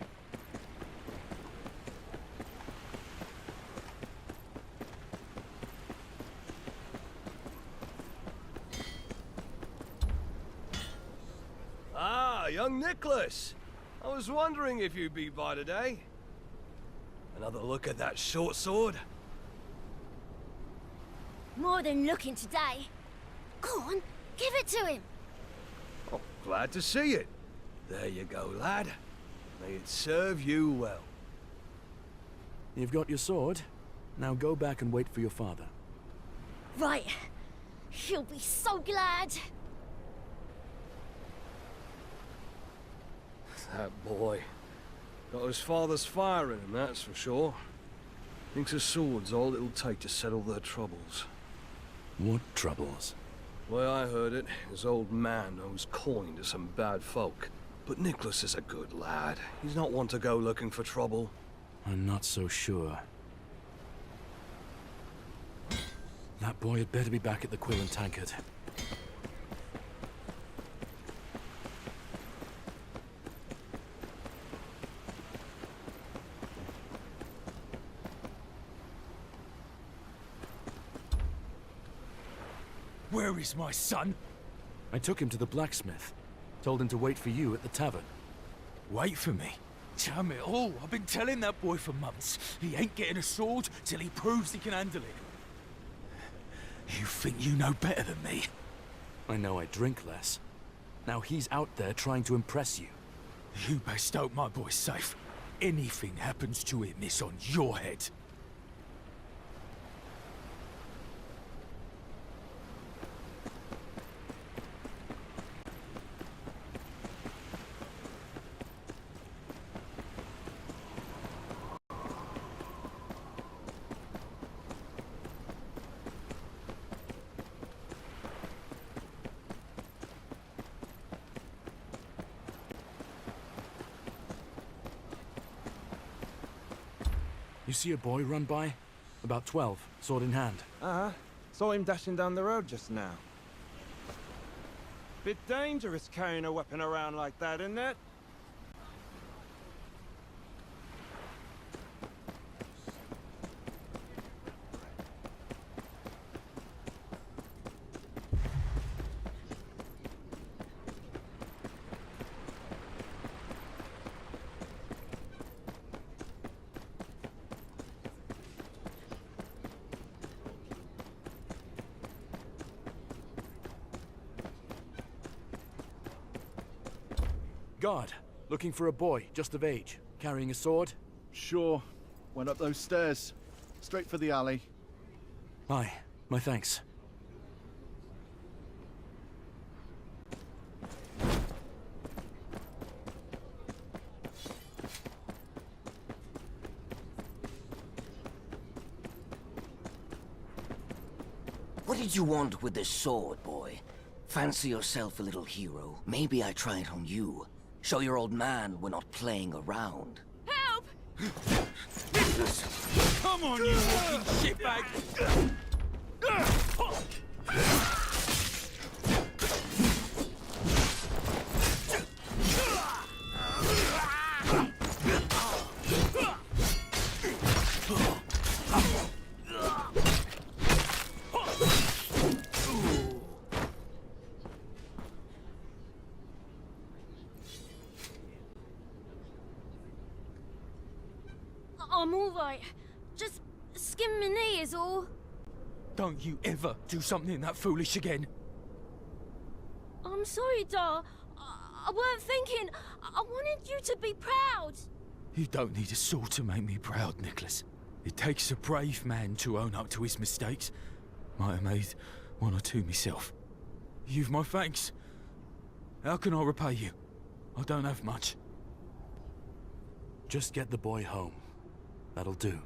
Ah, young Nicholas. I was wondering if you'd be by today. Another look at that short sword? More than looking today. Go on, give it to him. Oh, glad to see it. There you go, lad. May it serve you well. You've got your sword. Now go back and wait for your father. Right. He'll be so glad. That boy. Got his father's fire in him, that's for sure. Thinks a sword's all it'll take to settle their troubles. What troubles? Way I heard it, his old man owes coin to some bad folk. But Nicholas is a good lad. He's not one to go looking for trouble. I'm not so sure. That boy had better be back at the Quill and Tankard. Where is my son? I took him to the blacksmith. Told him to wait for you at the tavern. Wait for me? Damn it all, I've been telling that boy for months. He ain't getting a sword till he proves he can handle it. You think you know better than me? I know I drink less. Now he's out there trying to impress you. You best hope my boy's safe. Anything happens to him, it's on your head. You see a boy run by? About 12, sword in hand. Uh-huh. Saw him dashing down the road just now. Bit dangerous carrying a weapon around like that, isn't it? Guard, looking for a boy, just of age, carrying a sword? Sure. Went up those stairs. Straight for the alley. Aye, my thanks. What did you want with this sword, boy? Fancy yourself a little hero. Maybe I try it on you. Show your old man we're not playing around. Help! Come on, you walking shitbag! I'm alright. Just skin my knee is all. Don't you ever do something that foolish again. I'm sorry, Dar. I weren't thinking. I wanted you to be proud. You don't need a sword to make me proud, Nicholas. It takes a brave man to own up to his mistakes. Might have made one or two myself. You've my thanks. How can I repay you? I don't have much. Just get the boy home. That'll do.